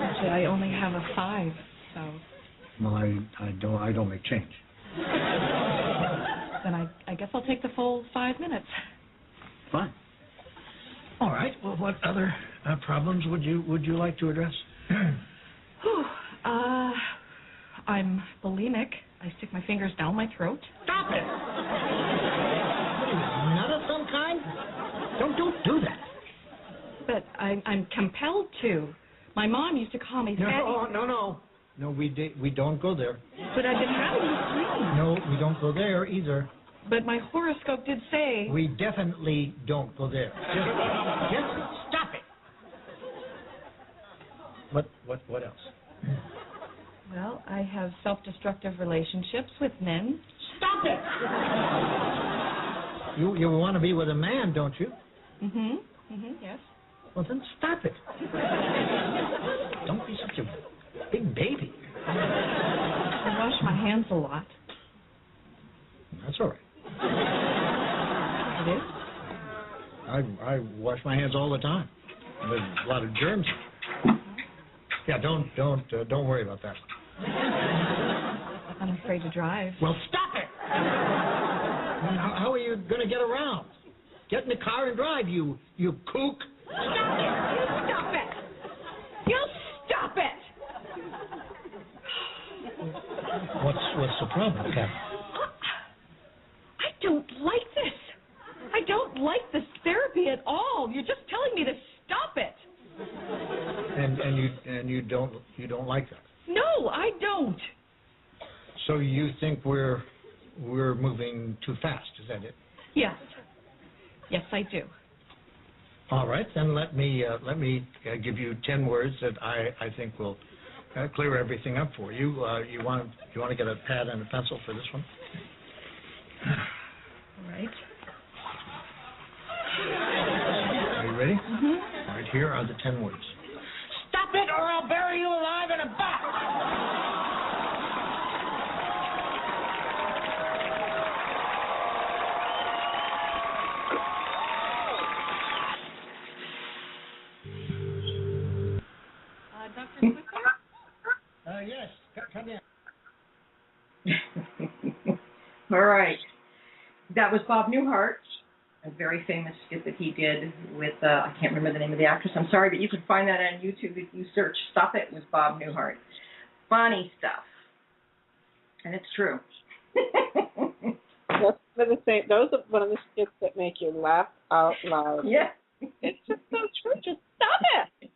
Actually, I only have a 5, so. Well, I don't make change. Then I guess I'll take the full 5 minutes. Fine. All right. Well, what other problems would you like to address? I'm bulimic. I stick my fingers down my throat. Stop it! Nut of some kind? Don't do that. But I'm compelled to. My mom used to call me fatty. No, we don't go there. But I've been having these dreams. No, we don't go there either. But my horoscope did say. We definitely don't go there. Just stop it. What else? Well, I have self-destructive relationships with men. Stop it! You want to be with a man, don't you? Yes. Well, then stop it. Don't be such a big baby. I wash my hands a lot. That's all right. It is? I wash my hands all the time. There's a lot of germs. Yeah, don't worry about that. I'm afraid to drive. Well, stop it! How are you going to get around? Get in the car and drive, you kook. Stop it! You stop it! What's the problem, Cap? I don't like this. I don't like this therapy at all. You're just telling me to stop it. And you don't like that? No, I don't. So you think we're moving too fast? Is that it? Yes. Yes, I do. All right, then let me give you 10 words that I think will clear everything up for you. You want to get a pad and a pencil for this one? All right. Are you ready? Mm-hmm. All right, here are the 10 words. Stop it, or I'll bury you alive in a box! Dr. Whitaker? Yes, come in. All right. That was Bob Newhart, a very famous skit that he did with, I can't remember the name of the actress. I'm sorry, but you can find that on YouTube if you search Stop It with Bob Newhart. Funny stuff. And it's true. Those are one of the skits that make you laugh out loud. Yeah. It's just so true. Just stop it.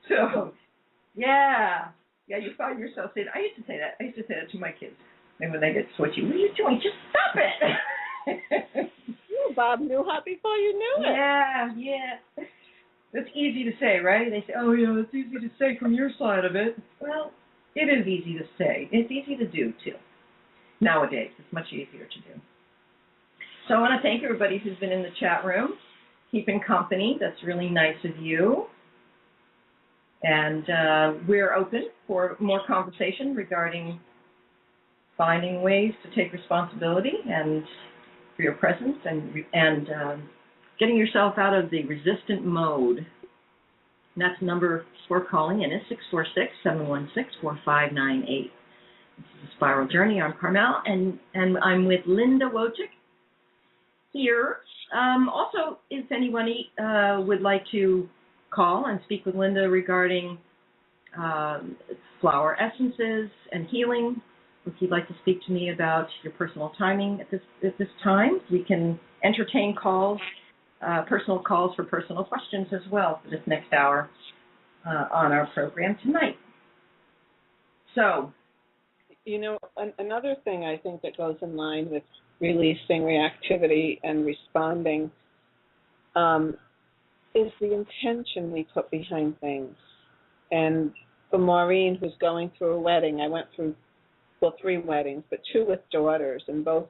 So, yeah, you find yourself saying, I used to say that to my kids. And when they get switchy, what are you doing? Just stop it. Bob knew how before you knew it. Yeah. That's easy to say, right? They say, oh, yeah, it's easy to say from your side of it. Well, it is easy to say. It's easy to do, too. Nowadays, it's much easier to do. So I want to thank everybody who's been in the chat room, keeping company. That's really nice of you. And we're open for more conversation regarding finding ways to take responsibility and for your presence and getting yourself out of the resistant mode. And that's number for calling in is 646-716-4598. This is a Spiral Journey. I'm Carmelle, and I'm with Linda Wojcik here. Also, if anybody would like to call and speak with Linda regarding flower essences and healing, if you'd like to speak to me about your personal timing at this time, we can entertain calls, personal calls for personal questions as well for this next hour on our program tonight. So, another thing I think that goes in line with releasing reactivity and responding is the intention we put behind things. And for Maureen, who's going through a wedding, I went through 3 weddings, but 2 with daughters, and both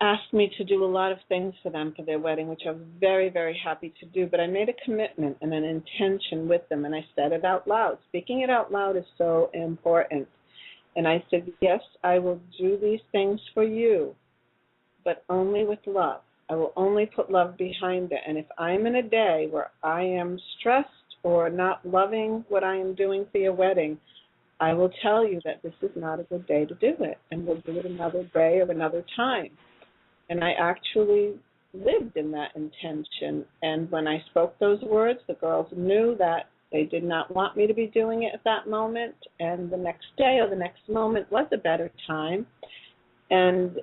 asked me to do a lot of things for them for their wedding, which I'm very, very happy to do. But I made a commitment and an intention with them, and I said it out loud. Speaking it out loud is so important. And I said, yes, I will do these things for you, but only with love. I will only put love behind it. And if I'm in a day where I am stressed or not loving what I am doing for your wedding, I will tell you that this is not a good day to do it, and we'll do it another day or another time. And I actually lived in that intention. And when I spoke those words, the girls knew that they did not want me to be doing it at that moment, and the next day or the next moment was a better time. And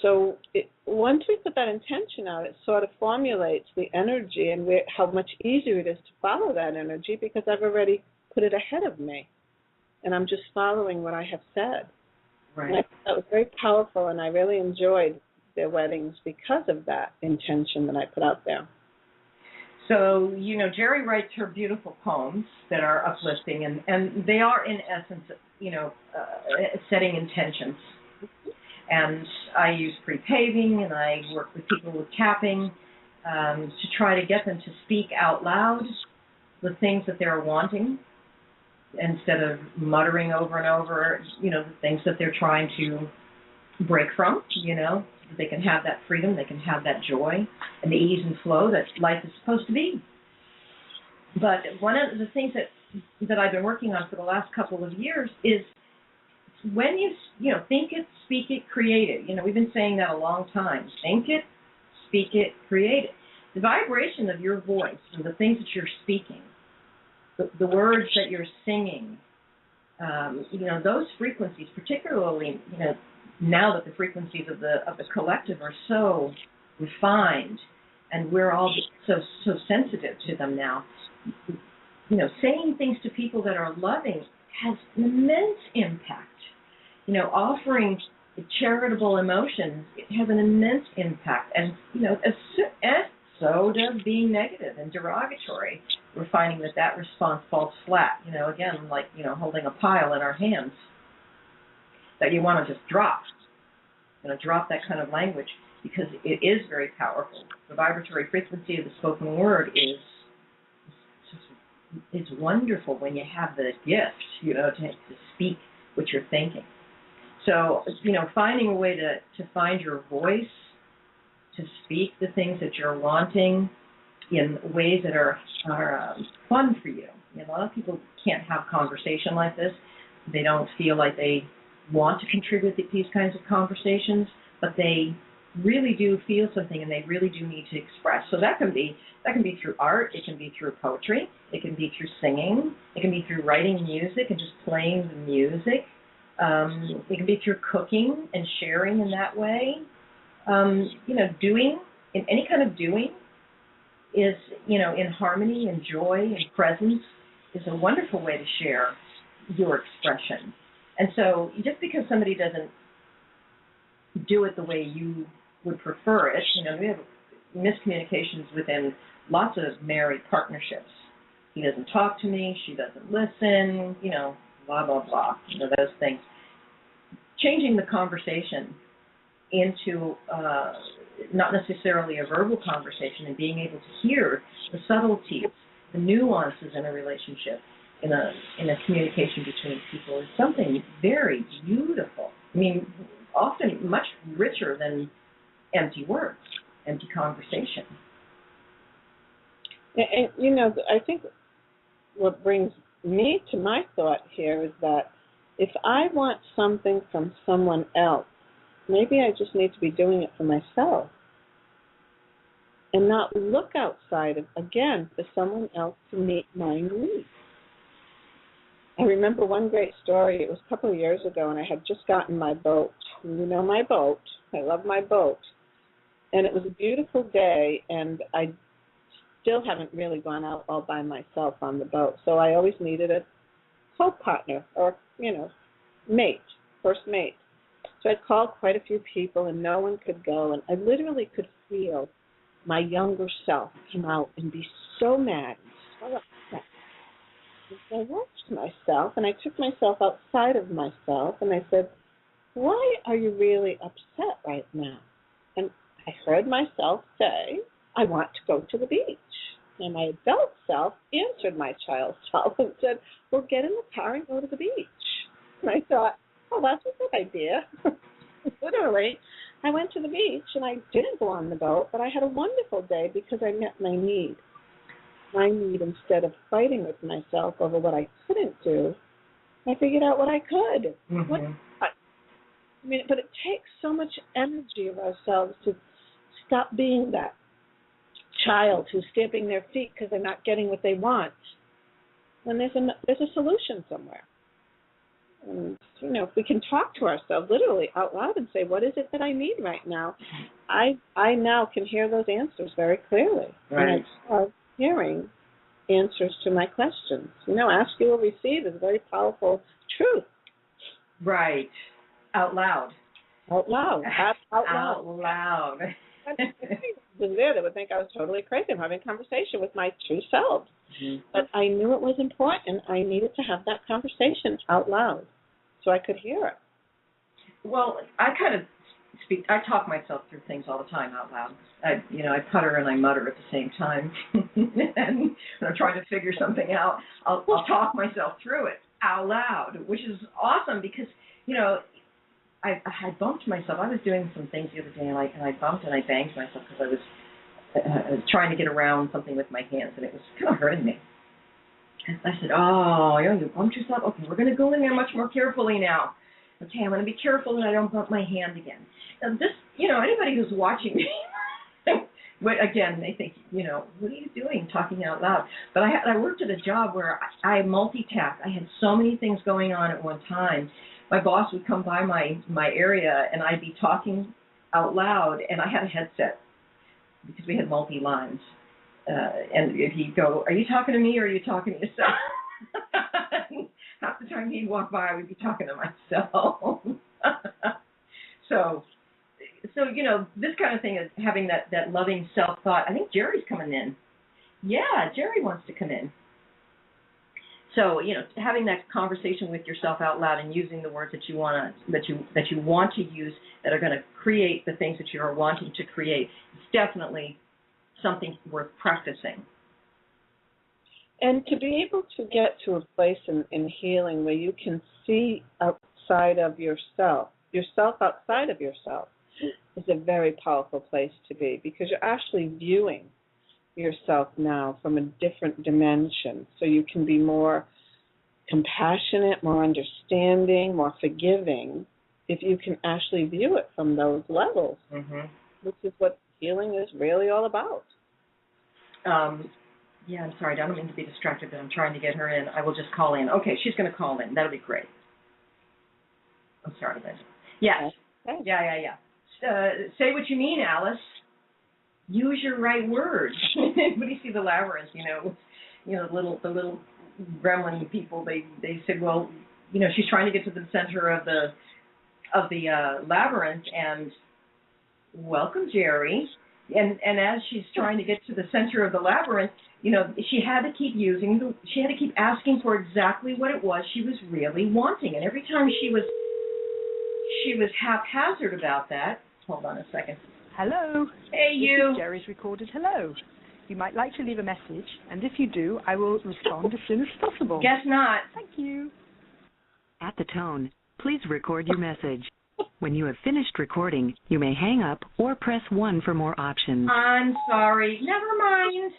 so once we put that intention out, it sort of formulates the energy and how much easier it is to follow that energy, because I've already put it ahead of me, and I'm just following what I have said. Right. And I thought that was very powerful, and I really enjoyed their weddings because of that intention that I put out there. So, Geri writes her beautiful poems that are uplifting, and they are, in essence, setting intentions. And I use pre-paving, and I work with people with tapping to try to get them to speak out loud the things that they're wanting, instead of muttering over and over, the things that they're trying to break from, they can have that freedom, they can have that joy and the ease and flow that life is supposed to be. But one of the things that I've been working on for the last couple of years is when you think it, speak it, create it. We've been saying that a long time. Think it, speak it, create it. The vibration of your voice and the things that you're speaking, the words that you're singing, those frequencies, particularly, now that the frequencies of the collective are so refined, and we're all so sensitive to them now. Saying things to people that are loving has an immense impact. Offering charitable emotions, it has an immense impact, and so does being negative and derogatory. We're finding that response falls flat. Again, like holding a pile in our hands that you want to just drop. Drop that kind of language, because it is very powerful. The vibratory frequency of the spoken word is wonderful when you have the gift, to speak what you're thinking. So, finding a way to find your voice, to speak the things that you're wanting in ways that are fun for you. A lot of people can't have conversation like this. They don't feel like they want to contribute to these kinds of conversations, but they really do feel something, and they really do need to express. So that can be through art, it can be through poetry, it can be through singing, it can be through writing music and just playing the music. It can be through cooking and sharing in that way. Doing, in any kind of doing, is, in harmony and joy and presence, is a wonderful way to share your expression. And so just because somebody doesn't do it the way you would prefer it, we have miscommunications within lots of married partnerships. He doesn't talk to me, she doesn't listen, blah, blah, blah, those things. Changing the conversation into not necessarily a verbal conversation, and being able to hear the subtleties, the nuances in a relationship, in a communication between people, is something very beautiful. I mean, often much richer than empty words, empty conversation. And, I think what brings me to my thought here is that if I want something from someone else, maybe I just need to be doing it for myself and not look outside of, again, for someone else to meet my needs. I remember one great story. It was a couple of years ago, and I had just gotten my boat. My boat. I love my boat. And it was a beautiful day, and I still haven't really gone out all by myself on the boat. So I always needed a co-partner or, mate, first mate. So I called quite a few people, and no one could go. And I literally could feel my younger self come out and be so mad and so upset. And so I watched myself, and I took myself outside of myself, and I said, why are you really upset right now? And I heard myself say, I want to go to the beach. And my adult self answered my child self and said, well, get in the car and go to the beach. And I thought, oh, that's a good idea. Literally, I went to the beach, and I didn't go on the boat, but I had a wonderful day because I met my need. My need, instead of fighting with myself over what I couldn't do, I figured out what I could. Mm-hmm. I mean, but it takes so much energy of ourselves to stop being that child who's stamping their feet because they're not getting what they want. When there's a solution somewhere. And, if we can talk to ourselves literally out loud and say, what is it that I need right now? I now can hear those answers very clearly. Right. And I start hearing answers to my questions. Ask, you will receive is a very powerful truth. Right. Out loud. Out loud. Out loud. Out loud. Was there that would think I was totally crazy. I'm having a conversation with my true self. Mm-hmm. But I knew it was important. I needed to have that conversation out loud so I could hear it. Well, I kind of I talk myself through things all the time out loud. I putter and I mutter at the same time. And when I'm trying to figure something out, I'll talk myself through it out loud, which is awesome because, I bumped myself. I was doing some things the other day, and I bumped and I banged myself because I was trying to get around something with my hands, and it was kind of hurting me. And I said, oh, you bumped yourself? Okay, we're going to go in there much more carefully now. Okay, I'm going to be careful that I don't bump my hand again. Now this, anybody who's watching me, but again, they think, what are you doing talking out loud? But I worked at a job where I multitasked. I had so many things going on at one time. My boss would come by my area, and I'd be talking out loud, and I had a headset because we had multi-lines. And he'd go, are you talking to me or are you talking to yourself? Half the time he'd walk by, I would be talking to myself. So this kind of thing is having that loving self-thought. I think Geri's coming in. Yeah, Geri wants to come in. So, having that conversation with yourself out loud and using the words that you want to use that are going to create the things that you are wanting to create is definitely something worth practicing. And to be able to get to a place in healing where you can see outside of yourself outside of yourself, is a very powerful place to be because you're actually viewing yourself now from a different dimension, so you can be more compassionate, more understanding, more forgiving if you can actually view it from those levels, which is what healing is really all about. Yeah, I'm sorry, I don't mean to be distracted, but I'm trying to get her in. I will just call in. Okay, she's going to call in. That'll be great. I'm sorry, Liz. Yes. Okay. Yeah. Say what you mean, Alice. Use your right words. When you see the labyrinth, the little gremlin people, they said, well, she's trying to get to the center of the labyrinth, and welcome, Geri. And as she's trying to get to the center of the labyrinth, she had to keep asking for exactly what it was she was really wanting. And every time she was haphazard about that. Hold on a second. Hello. Hey, you. This is Geri's recorded hello. You might like to leave a message, and if you do, I will respond as soon as possible. Guess not. Thank you. At the tone, please record your message. When you have finished recording, you may hang up or press 1 for more options. I'm sorry. Never mind.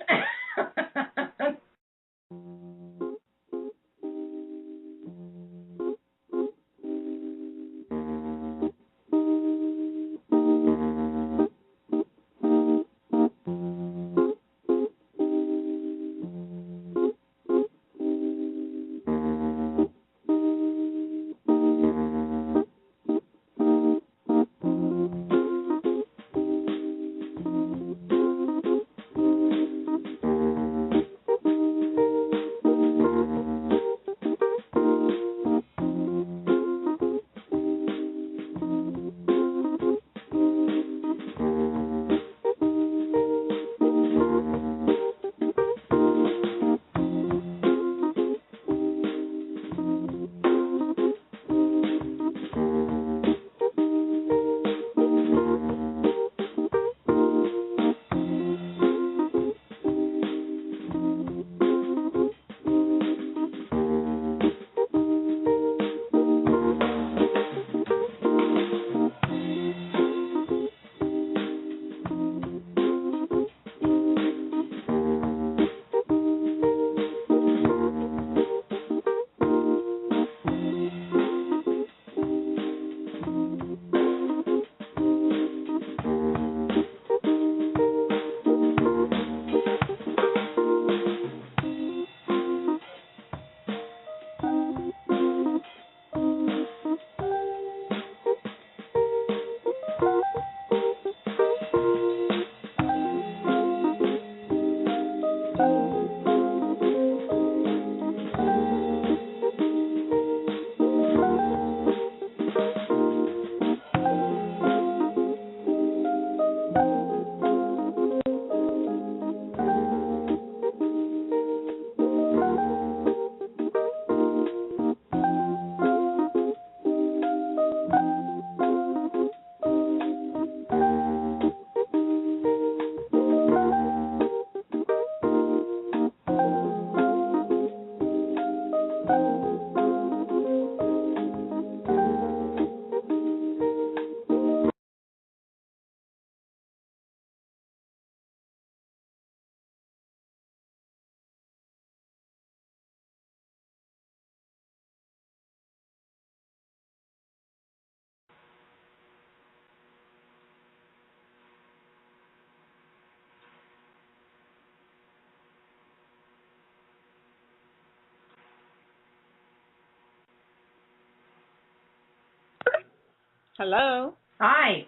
Hello. Hi.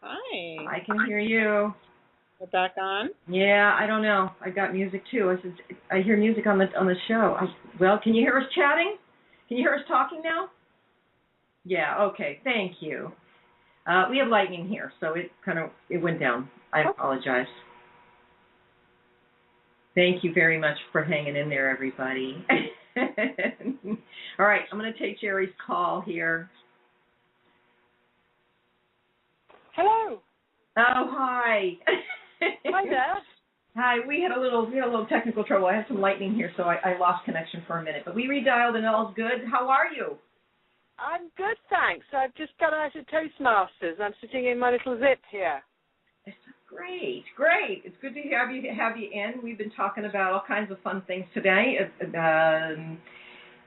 Hi. I can hear you. We're back on? Yeah, I don't know. I got music too. I hear music on the show. Well, can you hear us chatting? Can you hear us talking now? Yeah, okay. Thank you. We have lightning here, so it went down. I apologize. Thank you very much for hanging in there, everybody. All right, I'm going to take Geri's call here. Hello. Oh, hi. Hi there. Hi. We had a little technical trouble. I had some lightning here, so I lost connection for a minute. But we redialed and all's good. How are you? I'm good, thanks. I've just got out of Toastmasters. I'm sitting in my little zip here. Great. It's good to have you in. We've been talking about all kinds of fun things today,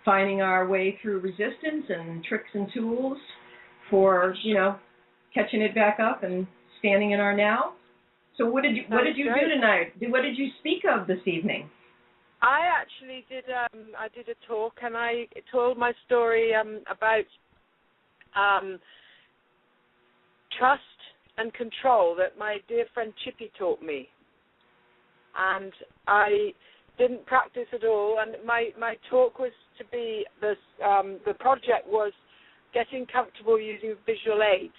finding our way through resistance and tricks and tools for, catching it back up and standing in our now. So what did you do tonight? What did you speak of this evening? I actually did a talk, and I told my story about trust and control that my dear friend Chippy taught me. And I didn't practice at all, and my talk was to be the project was getting comfortable using visual aids.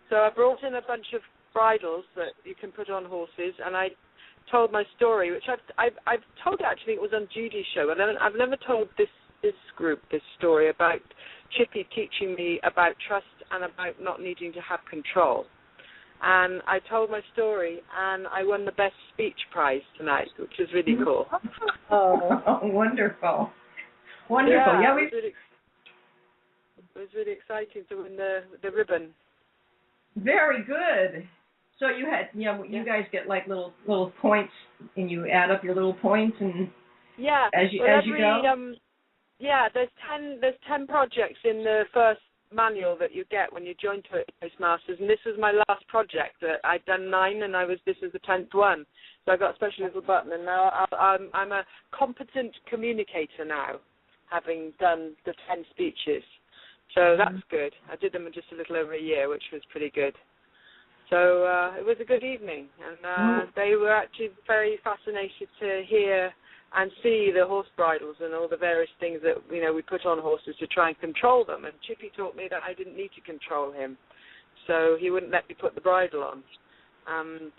So I brought in a bunch of bridles that you can put on horses, and I told my story, which I've told actually. It was on Judy's show, and I've never told this group this story about Chippy teaching me about trust and about not needing to have control. And I told my story, and I won the best speech prize tonight, which is really cool. Oh, wonderful! Yeah, it was really exciting to win the ribbon. Very good. So you had, you guys get like little points, and you add up your little points, and as you go. There's 10 projects in the first manual that you get when you join Toastmasters, and this was my last project. I'd done 9, and this is the 10th one. So I got a special little button, and now I'm a competent communicator now, having done the 10 speeches. So that's good. I did them in just a little over a year, which was pretty good. So it was a good evening, and they were actually very fascinated to hear and see the horse bridles and all the various things that we put on horses to try and control them. And Chippy taught me that I didn't need to control him, so he wouldn't let me put the bridle on.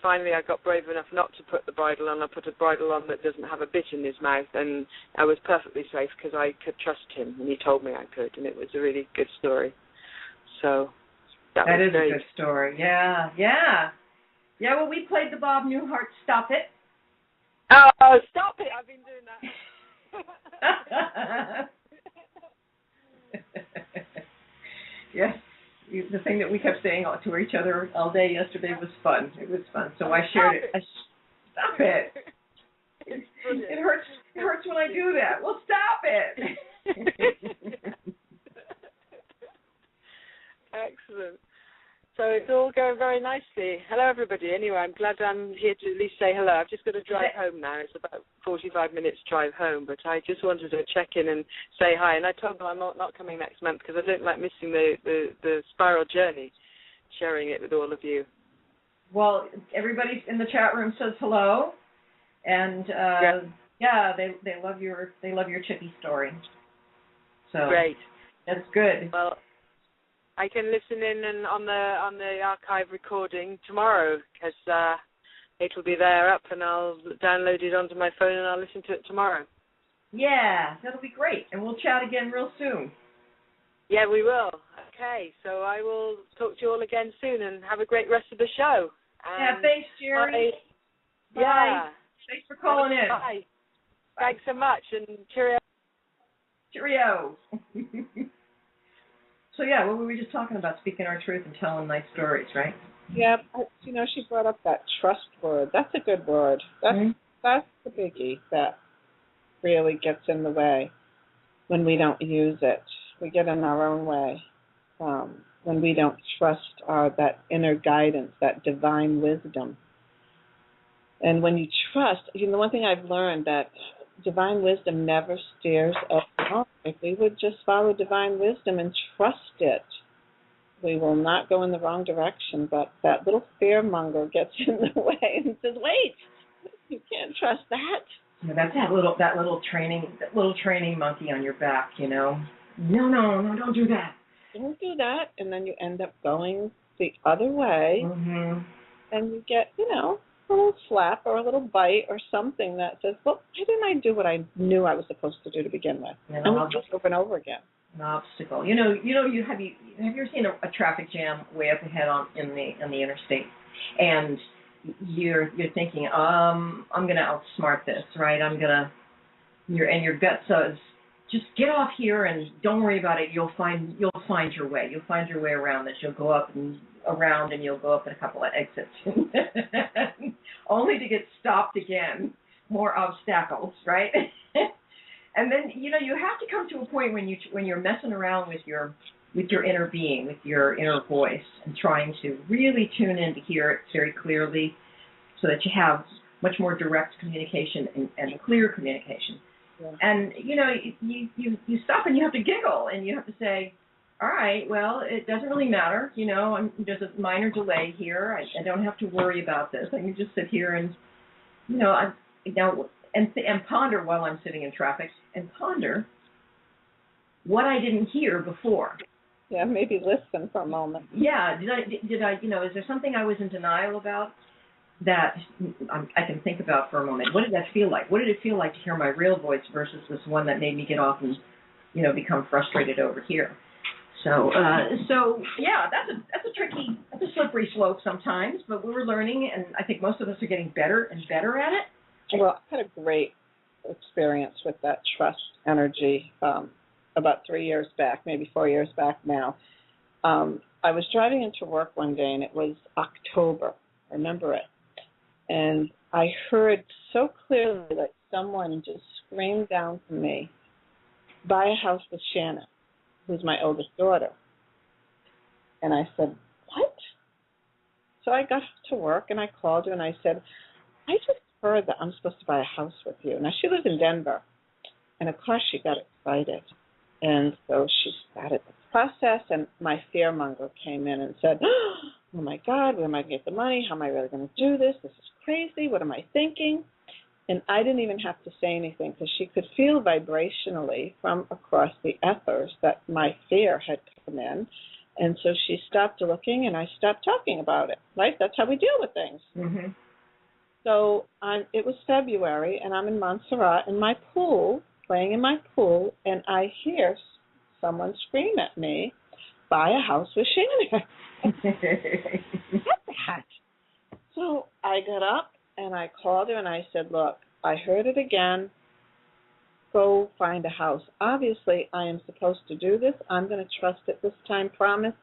Finally, I got brave enough not to put the bridle on. I put a bridle on that doesn't have a bit in his mouth, and I was perfectly safe because I could trust him, and he told me I could, and it was a really good story. So that is great. A good story. Yeah. Well, we played the Bob Newhart "Stop It." Oh, stop it! I've been doing that. Yes. The thing that we kept saying to each other all day yesterday was fun. It was fun. So I shared it. Stop it. It hurts. It hurts when I do that. Well, stop it. Excellent. So it's all going very nicely. Hello, everybody. Anyway, I'm glad I'm here to at least say hello. I've just got to drive home now. It's about 45 minutes drive home, but I just wanted to check in and say hi. And I told them I'm not coming next month because I don't like missing the spiral journey, sharing it with all of you. Well, everybody in the chat room says hello, and they love your Chippy story. So great. That's good. Well, I can listen in and on the archive recording tomorrow because it'll be there up, and I'll download it onto my phone and I'll listen to it tomorrow. Yeah, that'll be great, and we'll chat again real soon. Yeah, we will. Okay, so I will talk to you all again soon, and have a great rest of the show. Yeah, thanks, Geri. Bye. Yeah. Thanks for calling in. Bye. Thanks so much, and cheerio. Cheerio. So, what were we just talking about? Speaking our truth and telling nice stories, right? Yeah, she brought up that trust word. That's a good word. That's the biggie that really gets in the way when we don't use it. We get in our own way when we don't trust that inner guidance, that divine wisdom. And when you trust, the one thing I've learned that divine wisdom never steers us wrong. If we would just follow divine wisdom and trust it, we will not go in the wrong direction, but that little fear monger gets in the way and says, wait, you can't trust that. Yeah, that's that little training monkey on your back, you know. No, don't do that. Don't do that, and then you end up going the other way, and you get, a little slap or a little bite or something that says, well, why didn't I do what I knew I was supposed to do to begin with? And we do it over and over again. An obstacle. Have you ever seen a traffic jam way up ahead in the interstate, and you're thinking, I'm gonna outsmart this, right? and your gut says, just get off here and don't worry about it. You'll find your way. You'll find your way around this. You'll go up and around, and you'll go up in a couple of exits, only to get stopped again. More obstacles, right? And then you have to come to a point when you're messing around with your inner being, with your inner voice, and trying to really tune in to hear it very clearly, so that you have much more direct communication and clear communication. Yeah. And you stop and you have to giggle and you have to say, all right, well, it doesn't really matter. There's a minor delay here. I don't have to worry about this. I can just sit here and and ponder while I'm sitting in traffic, and ponder what I didn't hear before. Yeah, maybe listen for a moment. Yeah, did I? Is there something I was in denial about that I can think about for a moment? What did that feel like? What did it feel like to hear my real voice versus this one that made me get off and become frustrated over here? So yeah, that's a slippery slope sometimes, but we were learning, and I think most of us are getting better and better at it. Well, I had a great experience with that trust energy about 3 years back, maybe 4 years back now. I was driving into work one day, and it was October. I remember it. And I heard so clearly that someone just screamed down from me, buy a house with Shannon, who's my oldest daughter. And I said, what? So I got to work, and I called her, and I said, I just heard that I'm supposed to buy a house with you. Now, she lives in Denver, and of course she got excited. And so she started the process, and my fearmonger came in and said, oh, my God, where am I going to get the money? How am I really going to do this? This is crazy. What am I thinking? And I didn't even have to say anything, because she could feel vibrationally from across the ethers that my fear had come in. And so she stopped looking, and I stopped talking about it, right? That's how we deal with things. Mm-hmm. So it was February, and I'm in Montserrat in my pool, playing in my pool, and I hear someone scream at me, buy a house with Shannon. What that? So I got up, and I called her, and I said, look, I heard it again. Go find a house. Obviously, I am supposed to do this. I'm going to trust it this time, promise.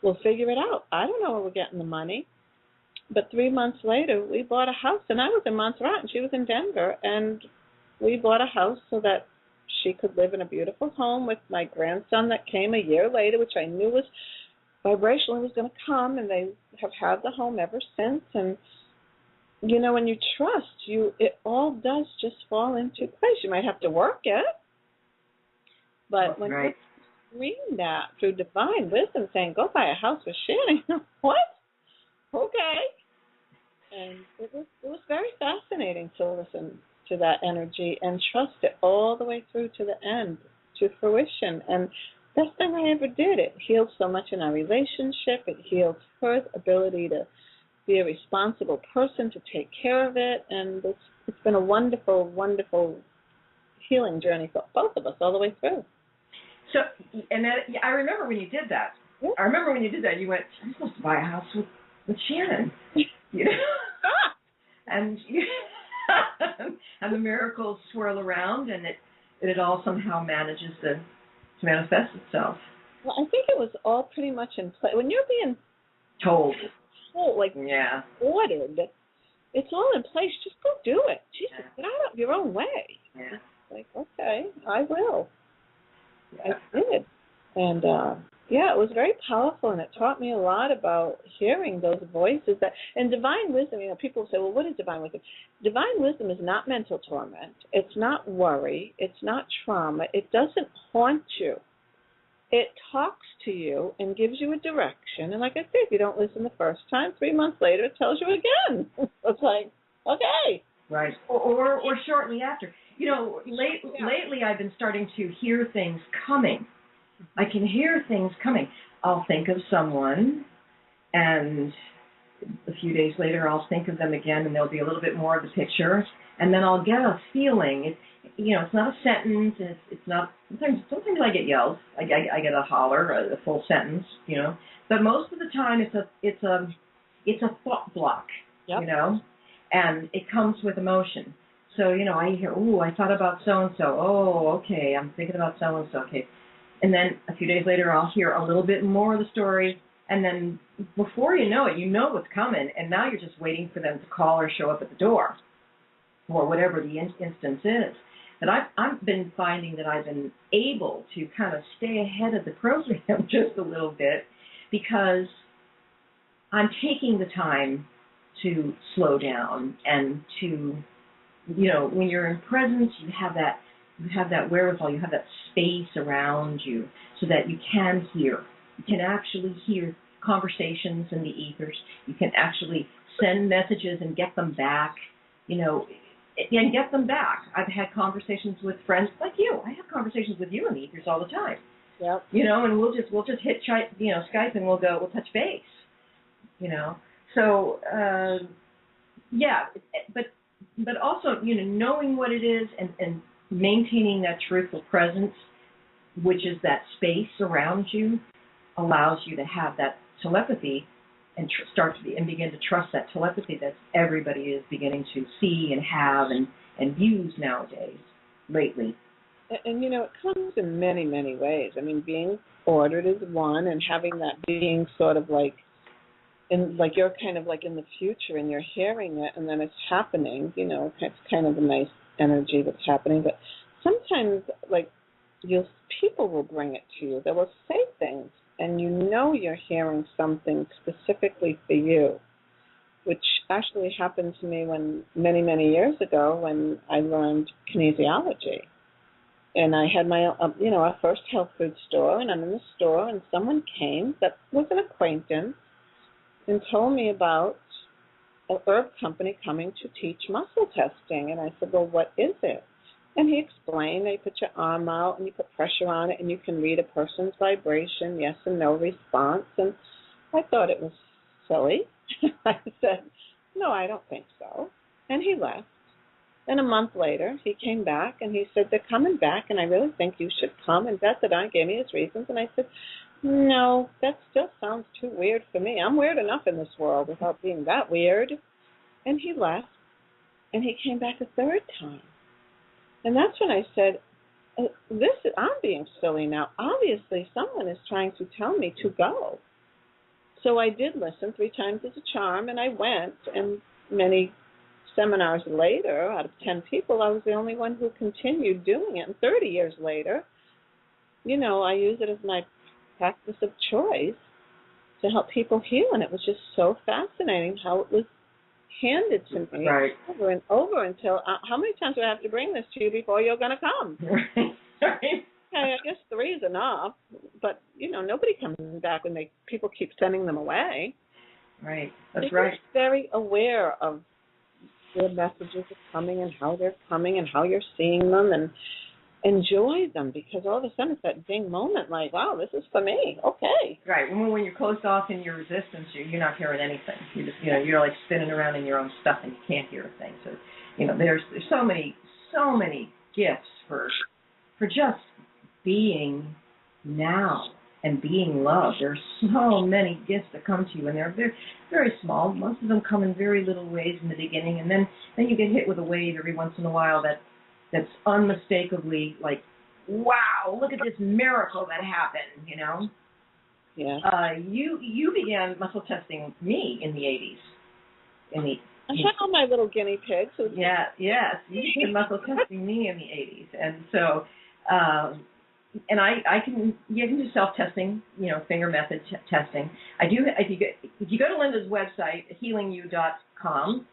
We'll figure it out. I don't know where we're getting the money. But 3 months later, we bought a house, and I was in Montserrat, and she was in Denver, and we bought a house so that she could live in a beautiful home with my grandson that came a year later, which I knew was vibrationally was going to come, and they have had the home ever since. And, when you trust, it all does just fall into place. You might have to work it, but when you read that through divine wisdom, saying, go buy a house with Shannon, what? Okay. And it was very fascinating to listen to that energy and trust it all the way through to the end, to fruition. And best thing I ever did. It healed so much in our relationship. It healed her ability to be a responsible person, to take care of it. And it's been a wonderful, wonderful healing journey for both of us all the way through. So, I remember when you did that. Yeah. I remember when you did that, you went, I'm supposed to buy a house with Shannon, and and the miracles swirl around, and it all somehow manages to manifest itself. Well, I think it was all pretty much in play. When you're being told, ordered, it's all in place. Just go do it. Jesus, get out of your own way. Yeah. Like, okay, I will. Yeah. I did, and it was very powerful, and it taught me a lot about hearing those voices. And divine wisdom, people say, well, what is divine wisdom? Divine wisdom is not mental torment. It's not worry. It's not trauma. It doesn't haunt you. it talks to you and gives you a direction. And like I said, if you don't listen the first time, 3 months later, it tells you again. It's like, okay. Right. Or shortly after. You know, lately I've been starting to hear things coming. I can hear things coming. I'll think of someone, and a few days later I'll think of them again, and there'll be a little bit more of the picture, and then I'll get a feeling. It's not a sentence, and it's not. Sometimes I get yells. I get a holler, a full sentence. But most of the time it's a thought block. Yep. And it comes with emotion. So I hear, ooh, I thought about so and so. Oh, okay, I'm thinking about so and so. Okay. And then a few days later, I'll hear a little bit more of the story, and then before you know it, you know what's coming, and now you're just waiting for them to call or show up at the door, or whatever the instance is. And I've been finding that I've been able to kind of stay ahead of the program just a little bit, because I'm taking the time to slow down and to, when you're in presence, you have that wherewithal, you have that space around you so that you can hear. You can actually hear conversations in the ethers. You can actually send messages and get them back, and get them back. I've had conversations with friends like you. I have conversations with you in the ethers all the time. Yep. And we'll just hit Skype and we'll touch base. So but also knowing what it is and maintaining that truthful presence, which is that space around you, allows you to have that telepathy and begin to trust that telepathy that everybody is beginning to see and have and use nowadays, lately. And it comes in many, many ways. I mean, being ordered is one, and having that being sort of like, you're kind of like in the future and you're hearing it and then it's happening, it's kind of a nice energy that's happening. But sometimes, people will bring it to you. They will say things, and you're hearing something specifically for you, which actually happened to me many, many years ago when I learned kinesiology. And I had my, a first health food store, and I'm in the store, and someone came that was an acquaintance and told me about an herb company coming to teach muscle testing. And I said, well, what is it? And he explained, you put your arm out and you put pressure on it and you can read a person's vibration, yes and no response. And I thought it was silly. I said, no, I don't think so. And he left. And a month later, he came back and he said, they're coming back and I really think you should come. And Beth gave me his reasons. And I said, no, that still sounds too weird for me. I'm weird enough in this world without being that weird. And he left. And he came back a third time. And that's when I said, I'm being silly now. Obviously, someone is trying to tell me to go. So I did listen 3 times as a charm, and I went. And many seminars later, out of 10 people, I was the only one who continued doing it. And 30 years later, I use it as my practice of choice to help people heal. And it was just so fascinating how it was handed to me over and over until how many times do I have to bring this to you before you're going to come? Okay, I guess 3 is enough, but nobody comes back when people keep sending them away. Right, that's They're right. Very aware of their messages are coming and how they're coming and how you're seeing them, and enjoy them, because all of a sudden it's that ding moment, like, wow, this is for me. Okay. Right. When you're closed off in your resistance, you're not hearing anything. You just, you're like spinning around in your own stuff and you can't hear a thing. So, there's so many gifts for just being now and being loved. There's so many gifts that come to you, and they're very, very small. Most of them come in very little ways in the beginning, and then you get hit with a wave every once in a while that's unmistakably like, wow, look at this miracle that happened, Yeah. You began muscle testing me in the 80s. I had all my little guinea pigs. Yes, you began muscle testing me in the 80s, and so, and you can do self-testing, finger method testing. I do. If you go to Linda's website, healingyou.com,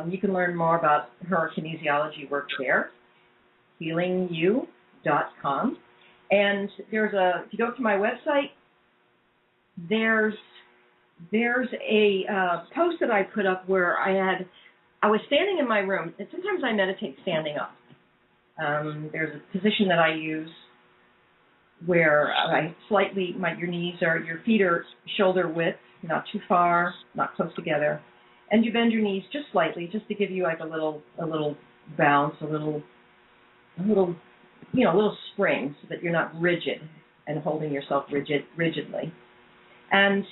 you can learn more about her kinesiology work there. healingyou.com. And if you go to my website, there's a post that I put up where I was standing in my room, and sometimes I meditate standing up. There's a position that I use where your feet are shoulder width, not too far, not close together, and you bend your knees just slightly, just to give you like a little bounce, a little spring, so that you're not rigid and holding yourself rigidly. And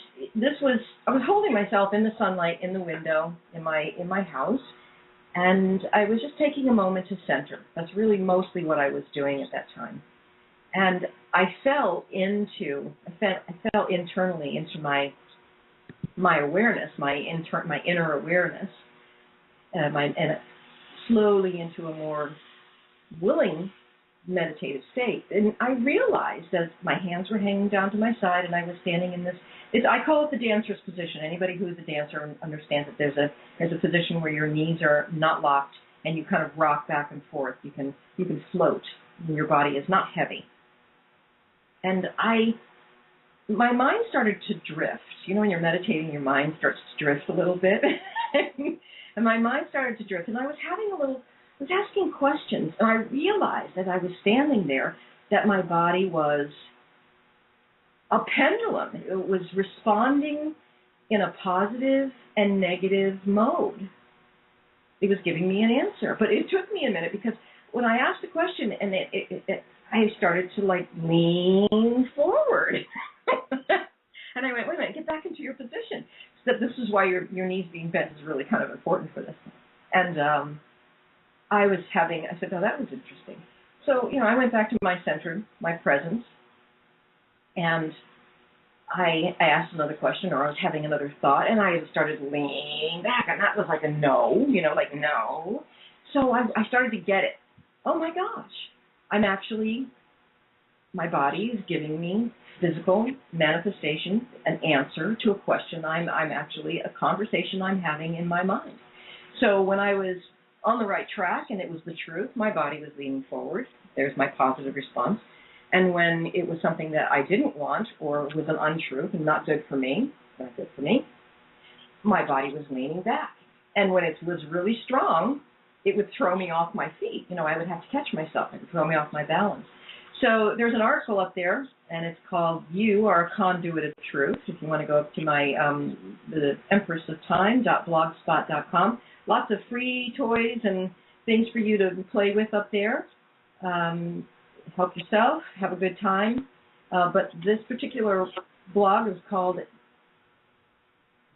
I was holding myself in the sunlight in the window in my house, and I was just taking a moment to center. That's really mostly what I was doing at that time. And I fell internally into my awareness, my inner awareness, and slowly into a more willing meditative state. And I realized as my hands were hanging down to my side and I was standing in this, I call it the dancer's position. Anybody who is a dancer understands that there's a position where your knees are not locked and you kind of rock back and forth. You can float when your body is not heavy. And my mind started to drift. You know, when you're meditating, your mind starts to drift a little bit. And my mind started to drift, and I was asking questions, and I realized as I was standing there that my body was a pendulum. It was responding in a positive and negative mode. It was giving me an answer, but it took me a minute, because when I asked the question, and I started to lean forward. And I went, wait a minute, get back into your position. So this is why your knees being bent is really kind of important for this. And I said, oh, that was interesting. So, I went back to my center, my presence, and I asked another question, or I was having another thought, and I started leaning back, and that was like a no, no. So I started to get it. Oh, my gosh. My body is giving me physical manifestation, an answer to a question. I'm actually a conversation I'm having in my mind. So when I was on the right track and it was the truth, my body was leaning forward. There's my positive response. And when it was something that I didn't want or was an untruth and not good for me, my body was leaning back. And when it was really strong, it would throw me off my feet. I would have to catch myself. It would throw me off my balance. So there's an article up there, and it's called "You Are a Conduit of Truth." If you want to go up to my the empressoftime.blogspot.com, lots of free toys and things for you to play with up there. Help yourself, have a good time. But this particular blog is called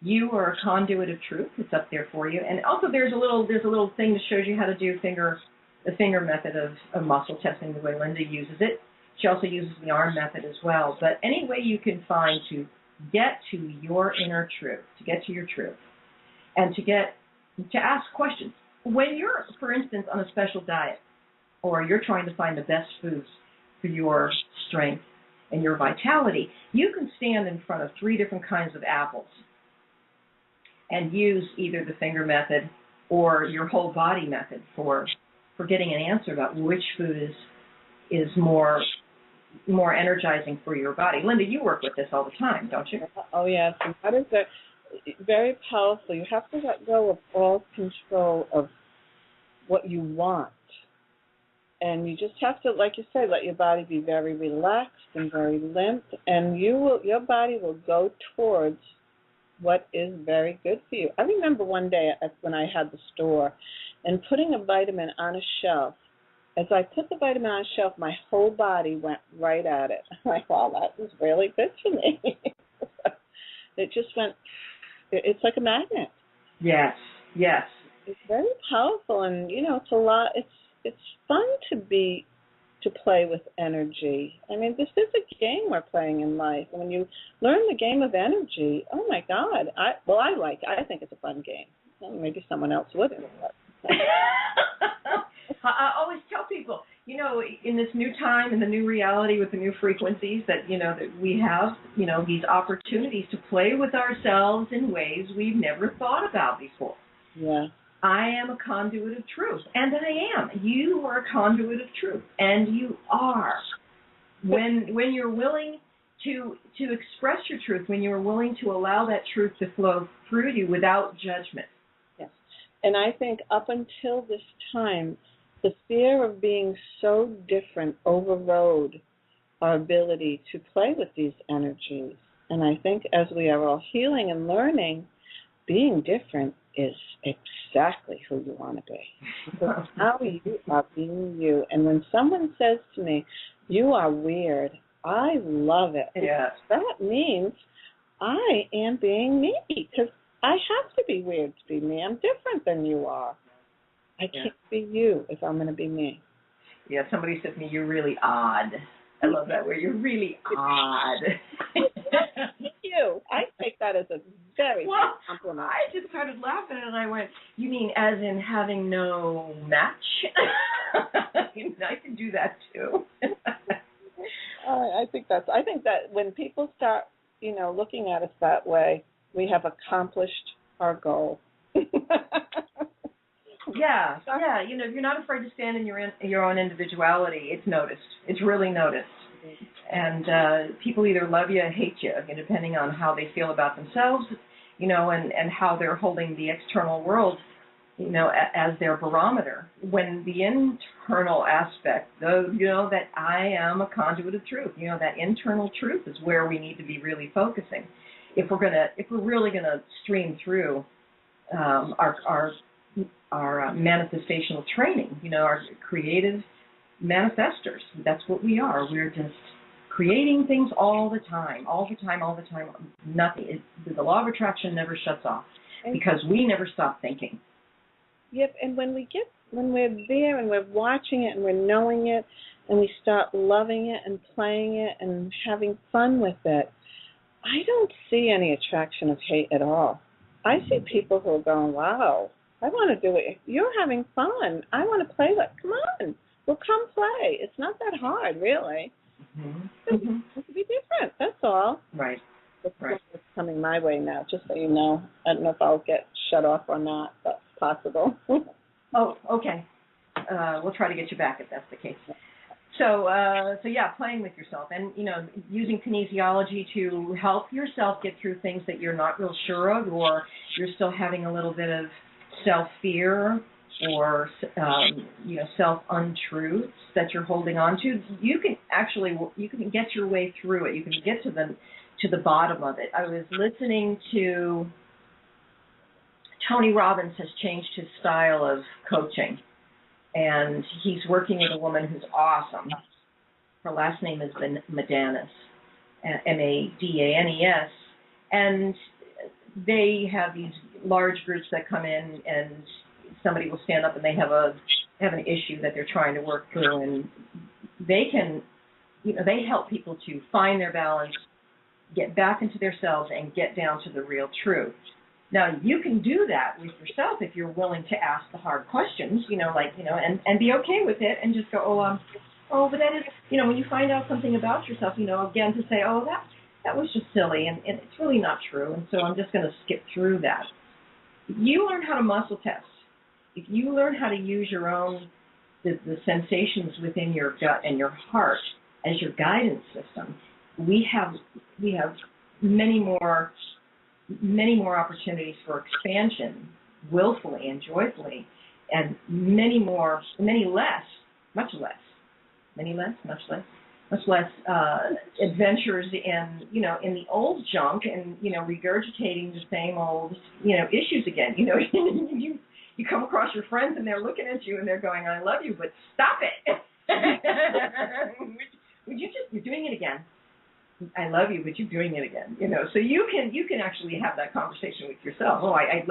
"You Are a Conduit of Truth." It's up there for you, and also there's a little thing that shows you how to do the finger method of muscle testing, the way Linda uses it. She also uses the arm method as well. But any way you can find to get to your inner truth, to get to your truth, and to ask questions. When you're, for instance, on a special diet, or you're trying to find the best foods for your strength and your vitality, you can stand in front of 3 different kinds of apples and use either the finger method or your whole body method for getting an answer about which food is more energizing for your body. Linda, you work with this all the time, don't you? Oh, yes. And that is very powerful. You have to let go of all control of what you want. And you just have to, like you say, let your body be very relaxed and very limp, and your body will go towards what is very good for you. I remember one day when I had the store and putting a vitamin on a shelf. As I put the vitamin on a shelf, my whole body went right at it. I'm like, wow, that was really good for me. It just went, it's like a magnet. Yes. It's very powerful, and, it's a lot, it's fun to play with energy. I mean, this is a game we're playing in life. And when you learn the game of energy, oh my God, I think it's a fun game. Well, maybe someone else wouldn't. I always tell people, in this new time, in the new reality with the new frequencies that we have, these opportunities to play with ourselves in ways we've never thought about before. Yeah. I am a conduit of truth, and I am. You are a conduit of truth, and you are when you're willing to express your truth, when you're willing to allow that truth to flow through you without judgment. Yes. And I think up until this time, the fear of being so different overrode our ability to play with these energies. And I think as we are all healing and learning, being different is exactly who you want to be. Because how you are being you. And when someone says to me, "You are weird," I love it. Yeah. That means I am being me, because I have to be weird to be me. I'm different than you are. I can't be you if I'm going to be me. Yeah, somebody said to me, "You're really odd." I love that word. You're really odd. Thank you. I take that as a very good compliment. I just started laughing and I went, "You mean as in having no match?" I can do that too. I think that when people start, looking at us that way, we have accomplished our goal. Yeah. If you're not afraid to stand in your own individuality, it's noticed. It's really noticed. And people either love you or hate you, depending on how they feel about themselves, and how they're holding the external world, as their barometer. When the internal aspect, that I am a conduit of truth, that internal truth is where we need to be really focusing. If we're really gonna stream through our manifestational training, our creative manifestors. That's what we are. We're just creating things all the time. Nothing. The law of attraction never shuts off because we never stop thinking. Yep, and when we're there and we're watching it and we're knowing it and we start loving it and playing it and having fun with it, I don't see any attraction of hate at all. I see people who are going, "Wow, I want to do it. You're having fun. I want to play with it. Come on. Well, come play. It's not that hard, really. Mm-hmm. It's be different. That's all." Right. It's coming my way now, just so you know. I don't know if I'll get shut off or not. That's possible. Oh, okay. We'll try to get you back if that's the case. So yeah, playing with yourself and, using kinesiology to help yourself get through things that you're not real sure of, or you're still having a little bit of self-fear or, self-untruths that you're holding on to. You can get your way through it. You can get to the bottom of it. I was listening to Tony Robbins has changed his style of coaching, and he's working with a woman who's awesome. Her last name is Madanes, Madanes, and they have these large groups that come in, and somebody will stand up and they have an issue that they're trying to work through, and they can, they help people to find their balance, get back into their selves, and get down to the real truth. Now, you can do that with yourself if you're willing to ask the hard questions, and be okay with it and just go, but that is, when you find out something about yourself, again, to say, that was just silly, and it's really not true, and so I'm just going to skip through that. If you learn how to muscle test, if you learn how to use your own, the sensations within your gut and your heart as your guidance system, we have many more opportunities for expansion, willfully and joyfully, and much less adventures in the old junk and regurgitating the same old issues again. You come across your friends and they're looking at you and they're going, "I love you, but stop it." You're doing it again. "I love you, but you're doing it again." So you can actually have that conversation with yourself. I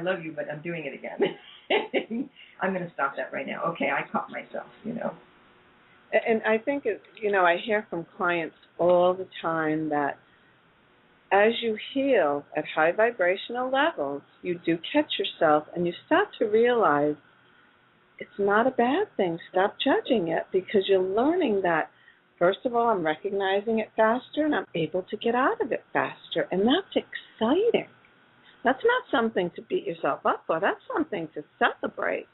love you, but I'm doing it again. I'm going to stop that right now. Okay, I caught myself. And I think I hear from clients all the time that as you heal at high vibrational levels, you do catch yourself and you start to realize it's not a bad thing. Stop judging it, because you're learning that, first of all, I'm recognizing it faster and I'm able to get out of it faster. And that's exciting. That's not something to beat yourself up for. That's something to celebrate,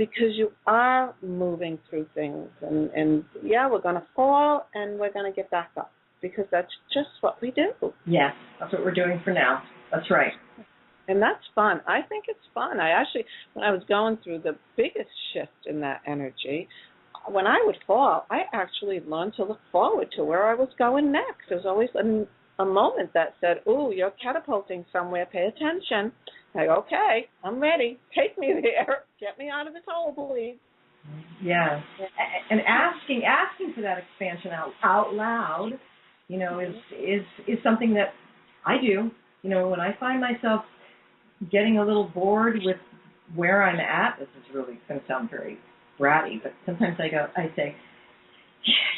because you are moving through things, and yeah, we're going to fall and we're going to get back up, because that's just what we do. Yes, that's what we're doing for now. That's right. And that's fun. I think it's fun. I actually, when I was going through the biggest shift in that energy, when I would fall, I actually learned to look forward to where I was going next. There's always a moment that said, "Ooh, you're catapulting somewhere. Pay attention." Like, okay, I'm ready. Take me there. Get me out of this hole, please. Yeah, and asking for that expansion out loud, is something that I do. When I find myself getting a little bored with where I'm at, this is really going to sound very bratty, but sometimes I say,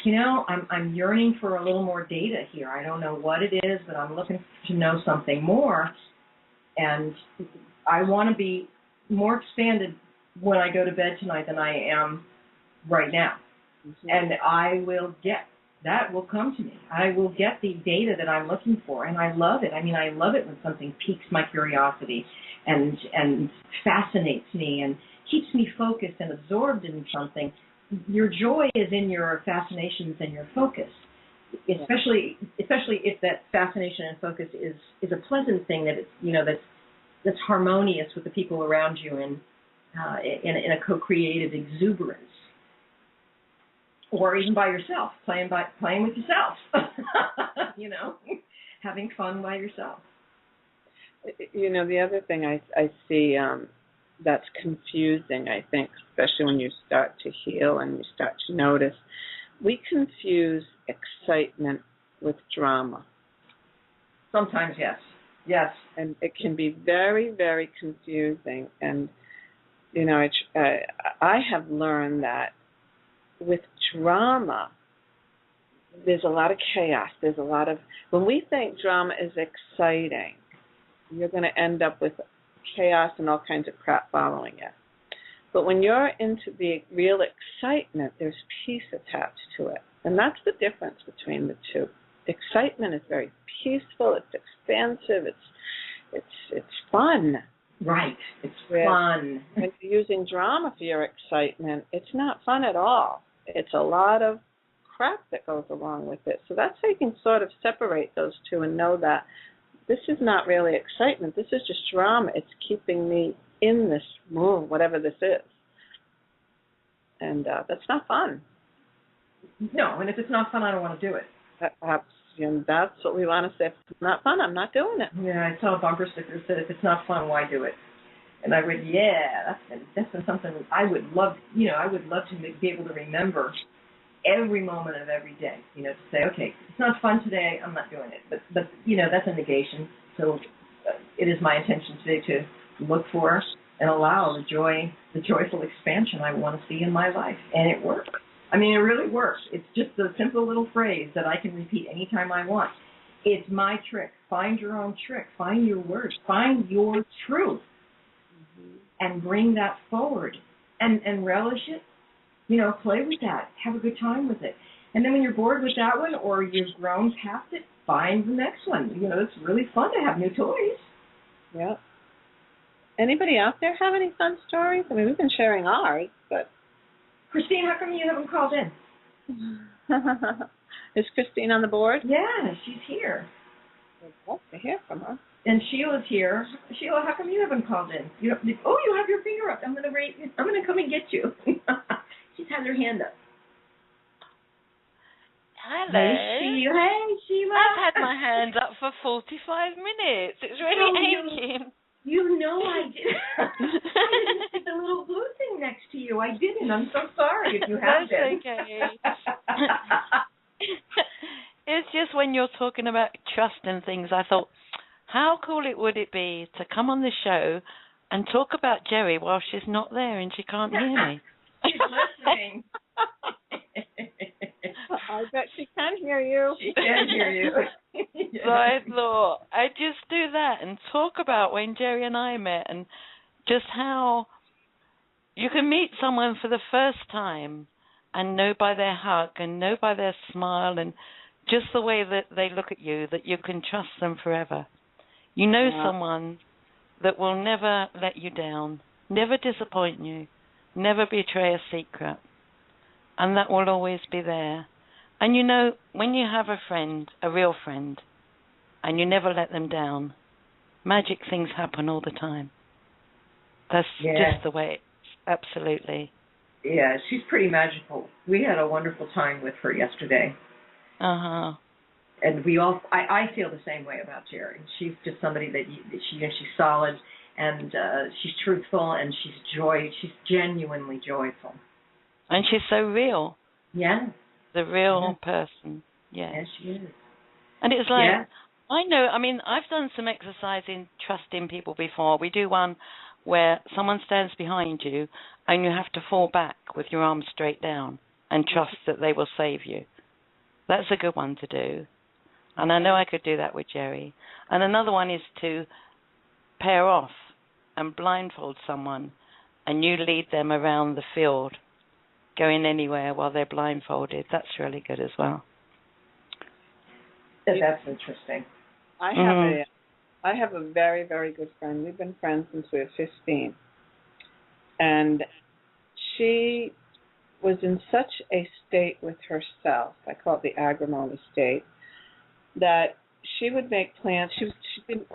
I'm yearning for a little more data here. I don't know what it is, but I'm looking to know something more, and I want to be more expanded when I go to bed tonight than I am right now. Mm-hmm. And that will come to me. I will get the data that I'm looking for, and I love it. I mean, I love it when something piques my curiosity and fascinates me and keeps me focused and absorbed in something. Your joy is in your fascinations and your focus, especially if that fascination and focus is a pleasant thing, that it's that's harmonious with the people around you and in a co-creative exuberance. Or even by yourself, playing with yourself, having fun by yourself. The other thing I see that's confusing, I think, especially when you start to heal and you start to notice, we confuse excitement with drama. Sometimes, yes. Yes. And it can be very, very confusing. And, I have learned that with drama, there's a lot of chaos. There's a lot of, when we think drama is exciting, you're going to end up with chaos and all kinds of crap following it. But when you're into the real excitement, there's peace attached to it. And that's the difference between the two. Excitement is very peaceful, it's expansive, it's fun. Right, it's fun. When you're using drama for your excitement, it's not fun at all. It's a lot of crap that goes along with it. So that's how you can sort of separate those two and know that this is not really excitement. This is just drama. It's keeping me in this mood, whatever this is. And that's not fun. No, and if it's not fun, I don't want to do it. That's what we want to say. If it's not fun, I'm not doing it. Yeah, I saw a bumper sticker that said, if it's not fun, why do it? And I would, that's been something I would love, I would love to be able to remember every moment of every day, to say, okay, if it's not fun today, I'm not doing it. But that's a negation. So it is my intention today to look for and allow the joyful expansion I want to see in my life. And it works. I mean, it really works. It's just a simple little phrase that I can repeat anytime I want. It's my trick. Find your own trick. Find your words. Find your truth. And bring that forward. And relish it. Play with that. Have a good time with it. And then when you're bored with that one or you've grown past it, find the next one. It's really fun to have new toys. Yeah. Anybody out there have any fun stories? I mean, we've been sharing ours, but... Christine, how come you haven't called in? Is Christine on the board? Yeah, she's here. I'd love to hear from her. And Sheila's here. Sheila, how come you haven't called in? You have your finger up. I'm gonna come and get you. She's had her hand up. Hello. Hey, Sheila. I've had my hand up for 45 minutes. It's really aching. I did. I didn't see the little blue thing next to you. I didn't. I'm so sorry if you have been. That's okay. It's just when you're talking about trust and things, I thought, how cool would it be to come on the show and talk about Geri while she's not there and she can't hear me? She's listening. I bet she can hear you. She can hear you. So I thought I'd just do that and talk about when Geri and I met and just how you can meet someone for the first time and know by their hug and know by their smile and just the way that they look at you that you can trust them forever. You know someone that will never let you down, never disappoint you, Never betray a secret. And that will always be there. And you know, when you have a friend, a real friend, and you never let them down, magic things happen all the time. That's just the way absolutely. Yeah, she's pretty magical. We had a wonderful time with her yesterday. Uh-huh. And I feel the same way about Geri. She's just somebody that she's solid, and she's truthful, and she's genuinely joyful. And she's so real. Yeah. The real person. Yes. Yes, she is. And it's like, I know, I mean, I've done some exercise in trusting people before. We do one where someone stands behind you and you have to fall back with your arms straight down and trust that they will save you. That's a good one to do. And I know I could do that with Geri. And another one is to pair off and blindfold someone and you lead them around the field, going anywhere while they're blindfolded. That's really good as well. That's interesting. I have a very, very good friend. We've been friends since we were 15. And she was in such a state with herself, I call it the agrimony state, that she would make plans. She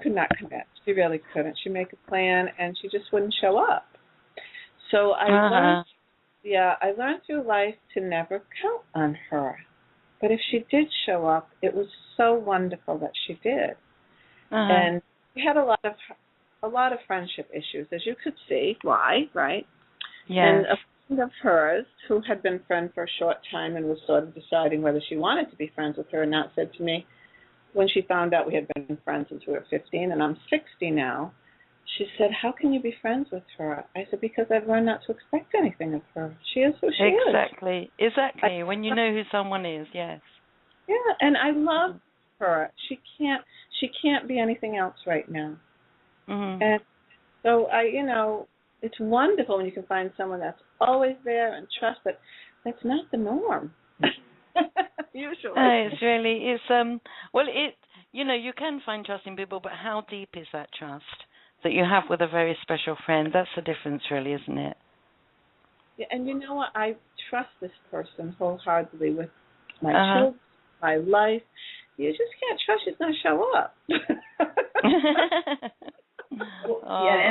could not commit. She really couldn't. She'd make a plan, and she just wouldn't show up. So I learned through life to never count on her. But if she did show up, it was so wonderful that she did. And we had a lot of friendship issues, as you could see. Why, right? Yes. And a friend of hers, who had been friend for a short time and was sort of deciding whether she wanted to be friends with her or not, said to me, when she found out we had been friends since we were 15, and I'm 60 now, she said, "How can you be friends with her?" I said, "Because I've learned not to expect anything of her. She is who she is." Exactly. When you know who someone is, yes. Yeah, and I love her. She can't be anything else right now. Mm-hmm. And so it's wonderful when you can find someone that's always there and trust that. That's not the norm. Usually. You can find trust in people, but how deep is that trust that you have with a very special friend? That's the difference, really, isn't it? Yeah, and you know what? I trust this person wholeheartedly with my children, my life. You just can't trust she's going to show up. And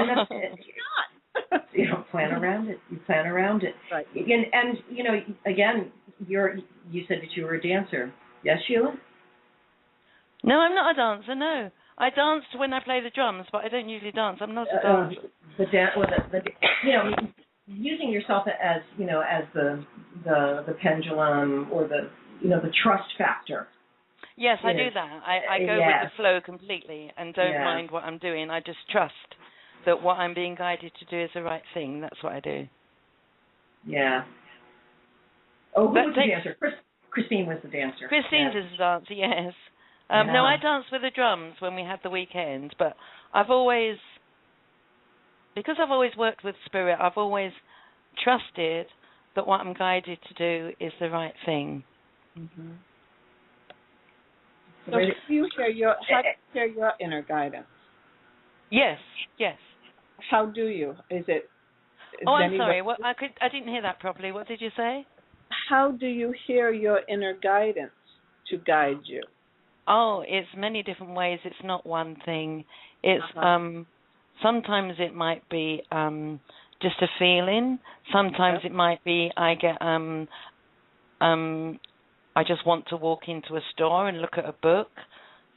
that's it. You don't plan around it. You plan around it. Right. And again, you said that you were a dancer. Yes, Sheila? No, I'm not a dancer, no. I danced when I play the drums, but I don't usually dance. I'm not a dancer. Using yourself as the pendulum or the trust factor. Yes, I do that. I go with the flow completely and don't mind what I'm doing. I just trust that what I'm being guided to do is the right thing. That's what I do. Yeah. Oh, who was the dancer? Christine was the dancer. Christine's the dancer, yes. No, I danced with the drums when we had the weekend, but because I've always worked with spirit, I've always trusted that what I'm guided to do is the right thing. Mm-hmm. So how do you hear your inner guidance? Yes. How do you? I'm sorry. I didn't hear that properly. What did you say? How do you hear your inner guidance to guide you? Oh, it's many different ways. It's not one thing. It's sometimes it might be just a feeling. Sometimes it might be I get I just want to walk into a store and look at a book.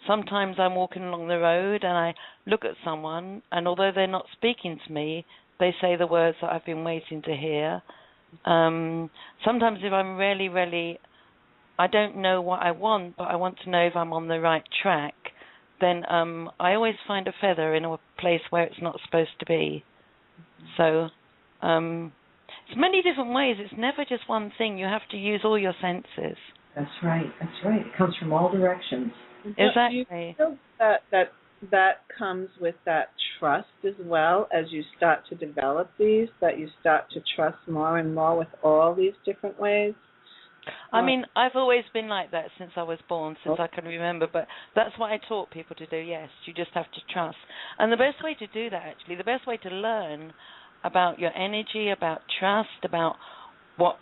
Sometimes I'm walking along the road and I look at someone, and although they're not speaking to me, they say the words that I've been waiting to hear. Sometimes if I'm really, really, I don't know what I want, but I want to know if I'm on the right track, then I always find a feather in a place where it's not supposed to be. So it's many different ways. It's never just one thing. You have to use all your senses. That's right. It comes from all directions. Exactly. Do you feel that comes with that trust as well as you start to develop these, that you start to trust more and more with all these different ways? I mean, I've always been like that since I was born, since I can remember, but that's what I taught people to do, yes. You just have to trust. And the best way to do that, actually, the best way to learn about your energy, about trust, about what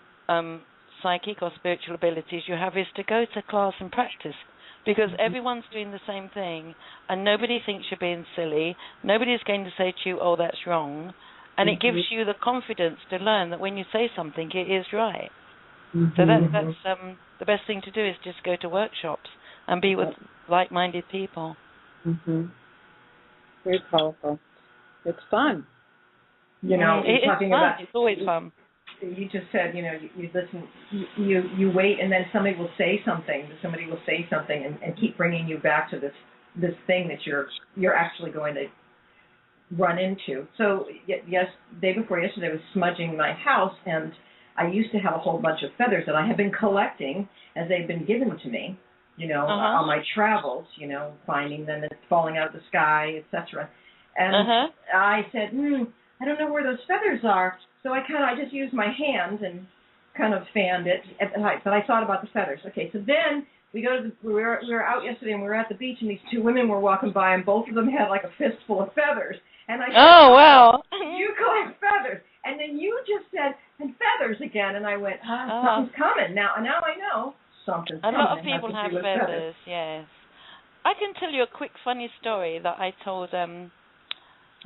psychic or spiritual abilities you have, is to go to class and practice. Because everyone's doing the same thing, and nobody thinks you're being silly. Nobody's going to say to you, oh, that's wrong. And it gives you the confidence to learn that when you say something, it is right. So that's the best thing to do, is just go to workshops and be with like-minded people. Very powerful. It's fun. You know, it is talking fun. about, it's always fun. You just said, you know, you listen, you wait, and then somebody will say something. Somebody will say something, and keep bringing you back to this thing that you're actually going to run into. So day before yesterday, I was smudging my house, and I used to have a whole bunch of feathers that I have been collecting as they've been given to me, you know, on my travels, you know, finding them and falling out of the sky, etc. And I said, I don't know where those feathers are. So I just used my hand and kind of fanned it at the height. But I thought about the feathers. Okay, so then we were out yesterday, and we were at the beach, and these two women were walking by, and both of them had like a fistful of feathers. And I said, oh, wow. You collect feathers. And then you just said, and feathers again. And I went, something's coming. Now I know something's coming. A lot of people have feathers, yes. I can tell you a quick funny story that I told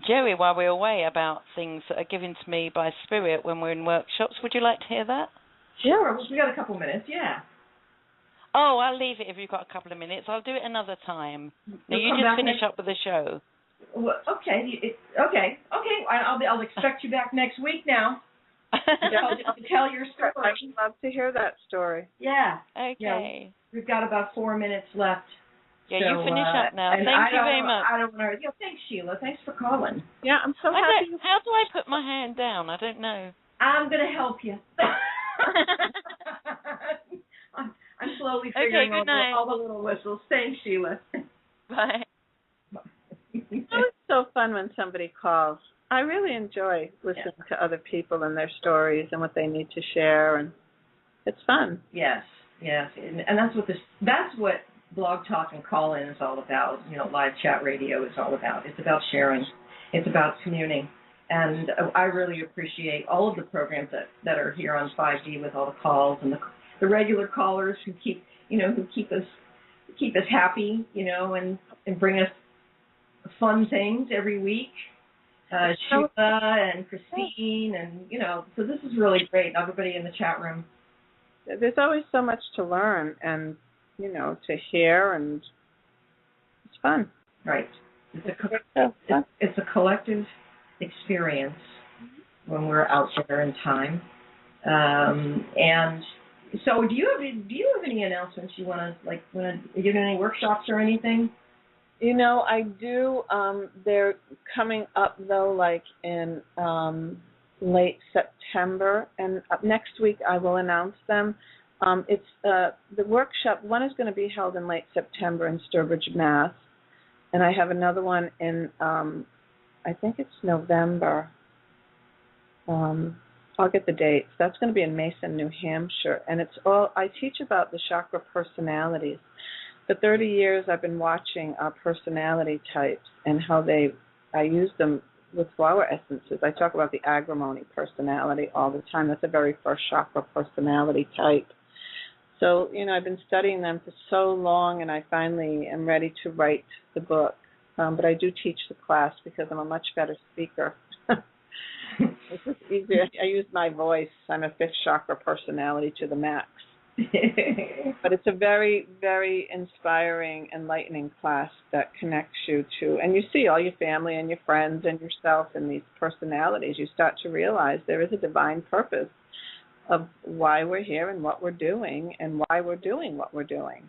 Geri while we were away about things that are given to me by spirit when we're in workshops. Would you like to hear that? Sure. We got a couple minutes, yeah. Oh, I'll leave it if you've got a couple of minutes. I'll do it another time. Now, you just finish up with the show. Well, okay. I'll expect you back next week now to tell your story. I would love to hear that story. Yeah. Okay. Yeah, we've got about 4 minutes left. Yeah, so, you finish up now. Thank you very much. I don't want to. Thanks, Sheila. Thanks for calling. Yeah, I'm so happy. How do I put my hand down? I don't know. I'm going to help you. I'm slowly figuring out all the little whistles. Thanks, Sheila. Bye. It's always so fun when somebody calls. I really enjoy listening to other people and their stories and what they need to share, and it's fun. Yes, and that's what Blog Talk and Call-In is all about. You know, live chat radio is all about. It's about sharing. It's about communing. And I really appreciate all of the programs that are here on 5D with all the calls and the regular callers who keep us happy, you know, and bring us fun things every week. Sheila and Christine, and you know, so this is really great. Everybody in the chat room. There's always so much to learn and, you know, to hear, and it's fun. Right. It's a collective experience when we're out there in time. And so, do you have any announcements you want to are you doing any workshops or anything? You know, I do. They're coming up though, like in late September, and next week I will announce them. It's the workshop. One is going to be held in late September in Sturbridge, Mass, and I have another one in I think it's November. I'll get the dates. That's going to be in Mason, New Hampshire, and it's all. I teach about the chakra personalities. For 30 years, I've been watching personality types and how I use them with flower essences. I talk about the agrimony personality all the time. That's the very first chakra personality type. So, you know, I've been studying them for so long, and I finally am ready to write the book. But I do teach the class because I'm a much better speaker. It's just easier. I use my voice. I'm a fifth chakra personality to the max. But it's a very, very inspiring, enlightening class that connects you to, and you see all your family and your friends and yourself in these personalities. You start to realize there is a divine purpose of why we're here and what we're doing and why we're doing what we're doing.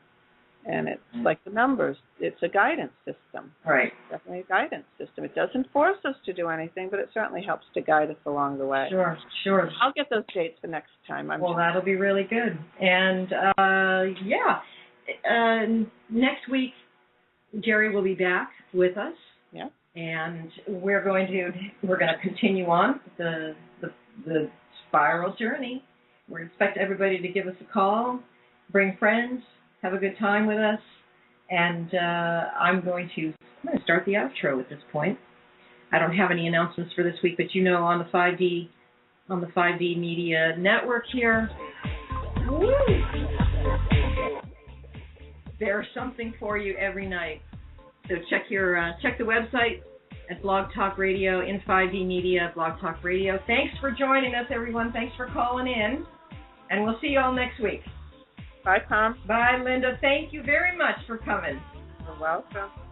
And it's like the numbers. It's a guidance system. Right. Definitely a guidance system. It doesn't force us to do anything, but it certainly helps to guide us along the way. Sure. I'll get those dates for next time. That'll be really good. And, next week, Geri will be back with us. Yeah. And we're going to continue on the spiral journey. We expect everybody to give us a call, bring friends, have a good time with us, and I'm going to start the outro at this point. I don't have any announcements for this week, but you know, on the 5D Media Network here, woo, there's something for you every night. So check the website at Blog Talk Radio, in 5D Media, Blog Talk Radio. Thanks for joining us, everyone. Thanks for calling in, and we'll see you all next week. Bye, Tom. Bye, Linda. Thank you very much for coming. You're welcome.